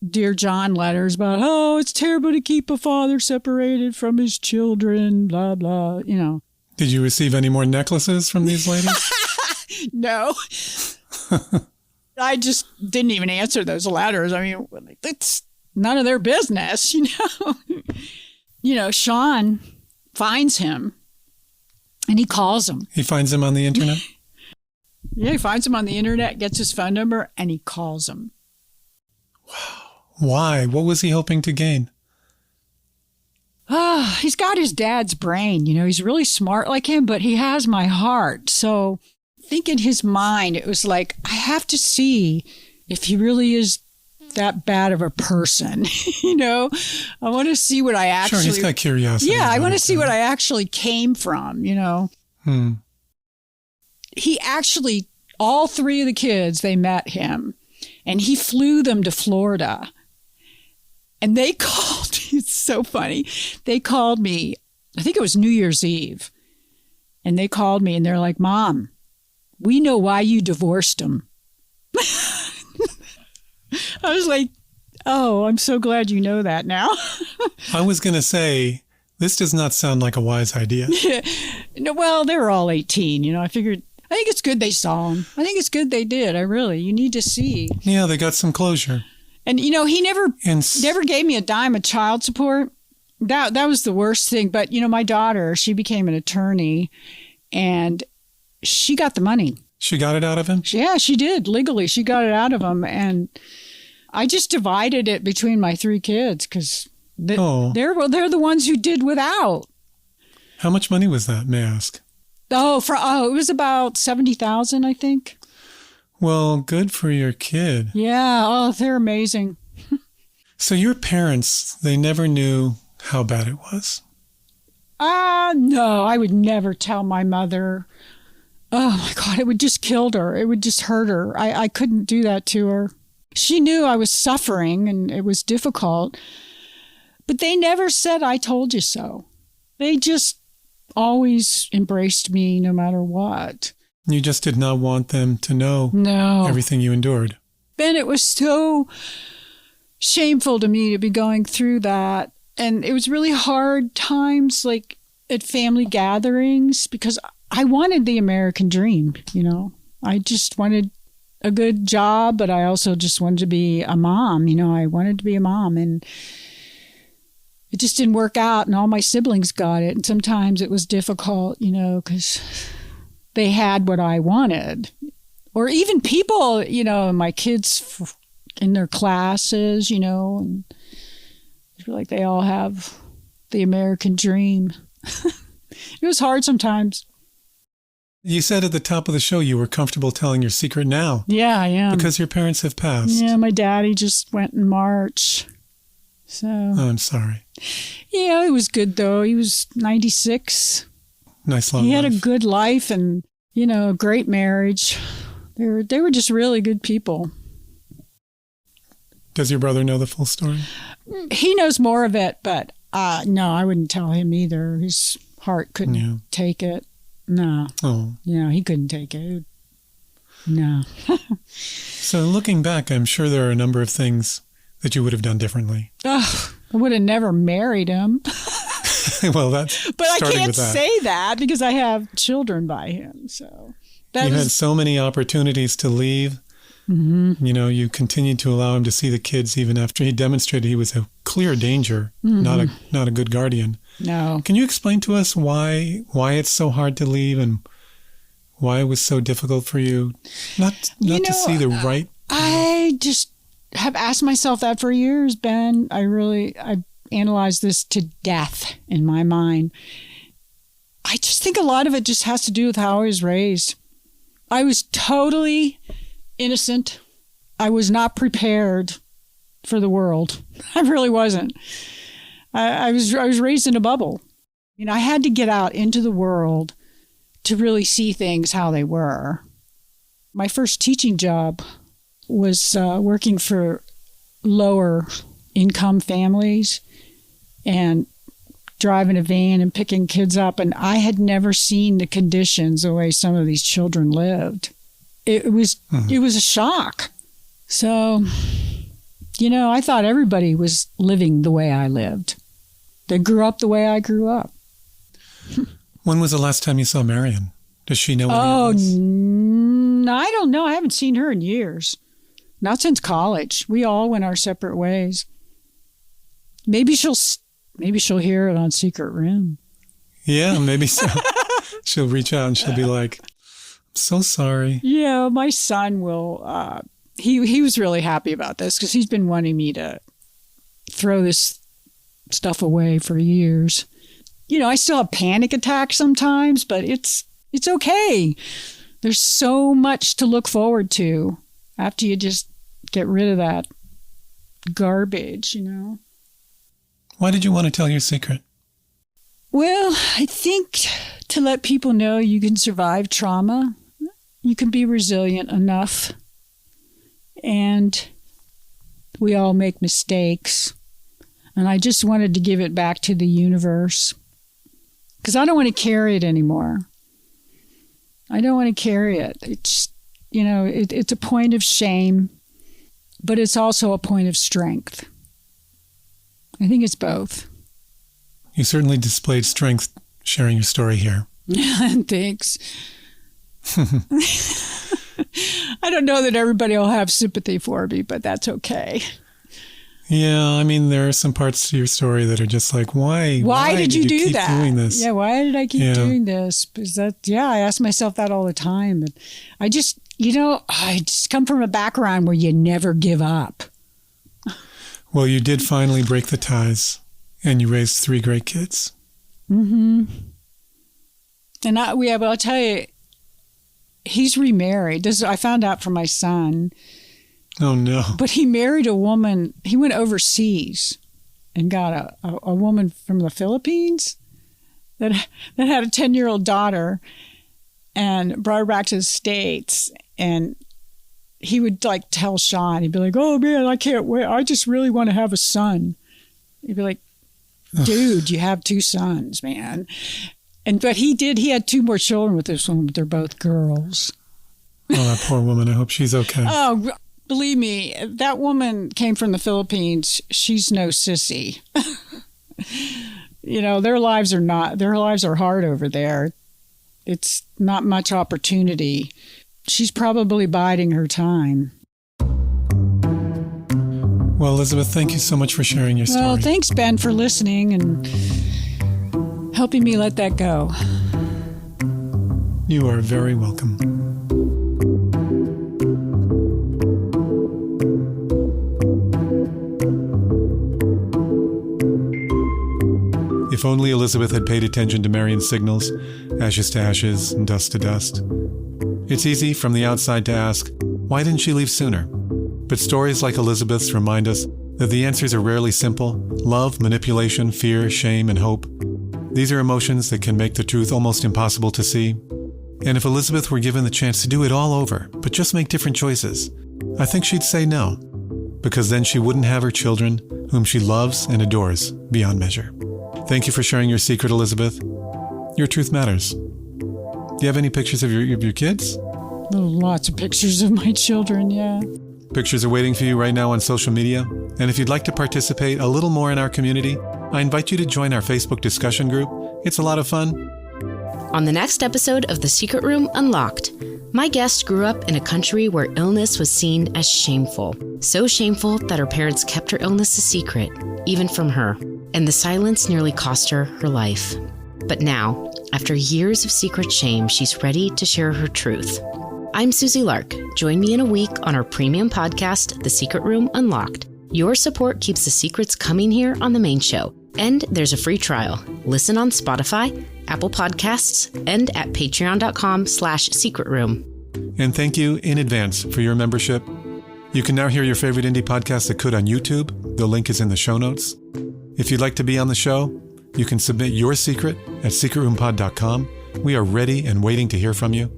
Dear John letters about, oh, it's terrible to keep a father separated from his children, blah, blah, Did you receive any more necklaces from these ladies? No. I just didn't even answer those letters. I mean, it's none of their business, Sean finds him and he calls him. He finds him on the internet? Yeah, he finds him on the internet, gets his phone number, and he calls him. Wow. Why? What was he hoping to gain? He's got his dad's brain. He's really smart like him, but he has my heart. So I think in his mind, it was like, I have to see if he really is that bad of a person. I want to see what I actually... Sure, he's got curiosity. Yeah, I want to see what I actually came from, He actually, all three of the kids, they met him, and he flew them to Florida. And they called, it's so funny. They called me, I think it was New Year's Eve. And they called me and they're like, Mom, we know why you divorced him. I was like, oh, I'm so glad you know that now. I was going to say, this does not sound like a wise idea. No, well, they were all 18. I think it's good they saw him. I think it's good they did. You need to see. Yeah, they got some closure. And, he never gave me a dime of child support. That was the worst thing. But, my daughter, she became an attorney and she got the money. She got it out of him? Yeah, she did. Legally, she got it out of him. And I just divided it between my three kids because they're the ones who did without. How much money was that, may I ask? It was about $70,000, I think. Well, good for your kid. Yeah. They're amazing. So your parents, they never knew how bad it was? No, I would never tell my mother. Oh my God, it would just kill her. It would just hurt her. I couldn't do that to her. She knew I was suffering and it was difficult, but they never said, I told you so. They just always embraced me no matter what. You just did not want them to know everything you endured. Ben, it was so shameful to me to be going through that. And it was really hard times, like at family gatherings, because I wanted the American dream, I just wanted a good job, but I also just wanted to be a mom. I wanted to be a mom, and it just didn't work out, and all my siblings got it. And sometimes it was difficult, because they had what I wanted. Or even people, my kids in their classes, and I feel like they all have the American dream. It was hard sometimes. You said at the top of the show you were comfortable telling your secret now. Yeah, I am. Because your parents have passed. Yeah, my daddy just went in March. So. Oh, I'm sorry. Yeah, it was good though. He was 96. Nice long life. He had a good life and, a great marriage. They were just really good people. Does your brother know the full story? He knows more of it, but no, I wouldn't tell him either. His heart couldn't take it. No. Oh. He couldn't take it. No. So looking back, I'm sure there are a number of things that you would have done differently. Oh, I would have never married him. Well, that's but I starting can't with that. say that because I have children by him. So You had so many opportunities to leave. Mm-hmm. You know, you continued to allow him to see the kids even after he demonstrated he was a clear danger, not a good guardian. No. Can you explain to us why it's so hard to leave and why it was so difficult for you not to see the right? I just have asked myself that for years, Ben. I analyzed this to death in my mind. I just think a lot of it just has to do with how I was raised. I was totally innocent. I was not prepared for the world. I really wasn't. I was raised in a bubble. You know, I had to get out into the world to really see things how they were. My first teaching job was working for lower income families and driving a van and picking kids up. And I had never seen the conditions the way some of these children lived. It was a shock. So, you know, I thought everybody was living the way I lived. They grew up the way I grew up. When was the last time you saw Marion? Does she know? I don't know. I haven't seen her in years. Not since college. We all went our separate ways. Maybe she'll hear it on Secret Room. Yeah, maybe so. She'll reach out and she'll be like, "I'm so sorry." Yeah, my son will. He was really happy about this because he's been wanting me to throw this stuff away for years. You know, I still have panic attacks sometimes, but it's okay. There's so much to look forward to after you just get rid of that garbage, you know. Why did you want to tell your secret? Well, I think to let people know you can survive trauma. You can be resilient enough. And we all make mistakes. And I just wanted to give it back to the universe. Because I don't want to carry it anymore. I don't want to carry it. It's, you know, it's a point of shame, but it's also a point of strength. I think it's both. You certainly displayed strength sharing your story here. Thanks. I don't know that everybody will have sympathy for me, but that's okay. Yeah, I mean, there are some parts to your story that are just like, why did you do keep that? doing this? Yeah, why did I keep doing this? Because I ask myself that all the time. But I just come from a background where you never give up. Well, you did finally break the ties, and you raised 3 great kids. Mm-hmm. And I'll tell you, he's remarried. I found out from my son. Oh, no. But he married a woman. He went overseas and got a woman from the Philippines that had a 10-year-old daughter and brought her back to the States. And he would like tell Sean, he'd be like, "Oh man, I can't wait. I just really want to have a son." He'd be like, "Dude, you have 2 sons, man." But he had 2 more children with this woman, but they're both girls. Oh, that poor woman. I hope she's okay. Oh, believe me, that woman came from the Philippines. She's no sissy. You know, their lives are hard over there. It's not much opportunity. She's probably biding her time. Well, Elizabeth, thank you so much for sharing your story. Well, thanks, Ben, for listening and helping me let that go. You are very welcome. If only Elizabeth had paid attention to Marion's signals, ashes to ashes and dust to dust. It's easy from the outside to ask, why didn't she leave sooner? But stories like Elizabeth's remind us that the answers are rarely simple. Love, manipulation, fear, shame, and hope. These are emotions that can make the truth almost impossible to see. And if Elizabeth were given the chance to do it all over, but just make different choices, I think she'd say no. Because then she wouldn't have her children, whom she loves and adores beyond measure. Thank you for sharing your secret, Elizabeth. Your truth matters. Do you have any pictures of your kids? Lots of pictures of my children, yeah. Pictures are waiting for you right now on social media. And if you'd like to participate a little more in our community, I invite you to join our Facebook discussion group. It's a lot of fun. On the next episode of The Secret Room Unlocked, my guest grew up in a country where illness was seen as shameful. So shameful that her parents kept her illness a secret, even from her. And the silence nearly cost her her life. But now, after years of secret shame, she's ready to share her truth. I'm Susie Lark. Join me in a week on our premium podcast, The Secret Room Unlocked. Your support keeps the secrets coming here on the main show. And there's a free trial. Listen on Spotify, Apple Podcasts, and at patreon.com/secretroom. And thank you in advance for your membership. You can now hear your favorite indie podcast that could on YouTube. The link is in the show notes. If you'd like to be on the show, you can submit your secret at secretroompod.com. We are ready and waiting to hear from you.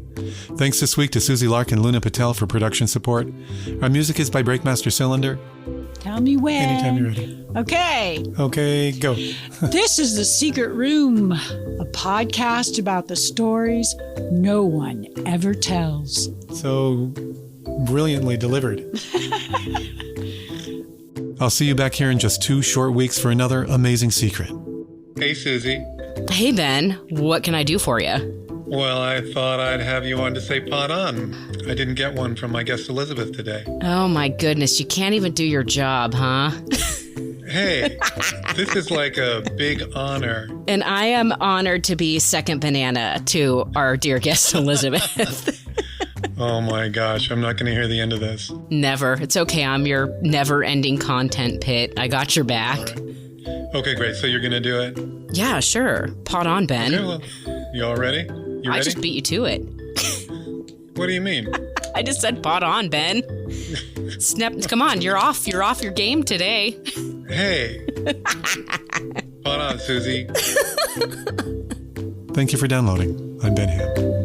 Thanks this week to Susie Lark and Luna Patel for production support. Our music is by Breakmaster Cylinder. Tell me when. Anytime you're ready. Okay, go. This is The Secret Room, a podcast about the stories no one ever tells. So brilliantly delivered. I'll see you back here in just 2 short weeks for another amazing secret. Hey, Susie. Hey, Ben. What can I do for you? Well, I thought I'd have you on to say pot on. I didn't get one from my guest Elizabeth today. Oh, my goodness. You can't even do your job, huh? Hey, this is like a big honor. And I am honored to be second banana to our dear guest Elizabeth. Oh my gosh, I'm not going to hear the end of this. Never. It's okay. I'm your never-ending content pit. I got your back. Right. Okay, great. So you're going to do it? Yeah, sure. Pot on, Ben. Okay, well, you all ready? You ready? I just beat you to it. What do you mean? I just said pot on, Ben. Snap! Come on, you're off your game today. Hey. Pot on, Susie. Thank you for downloading. I'm Ben Ham.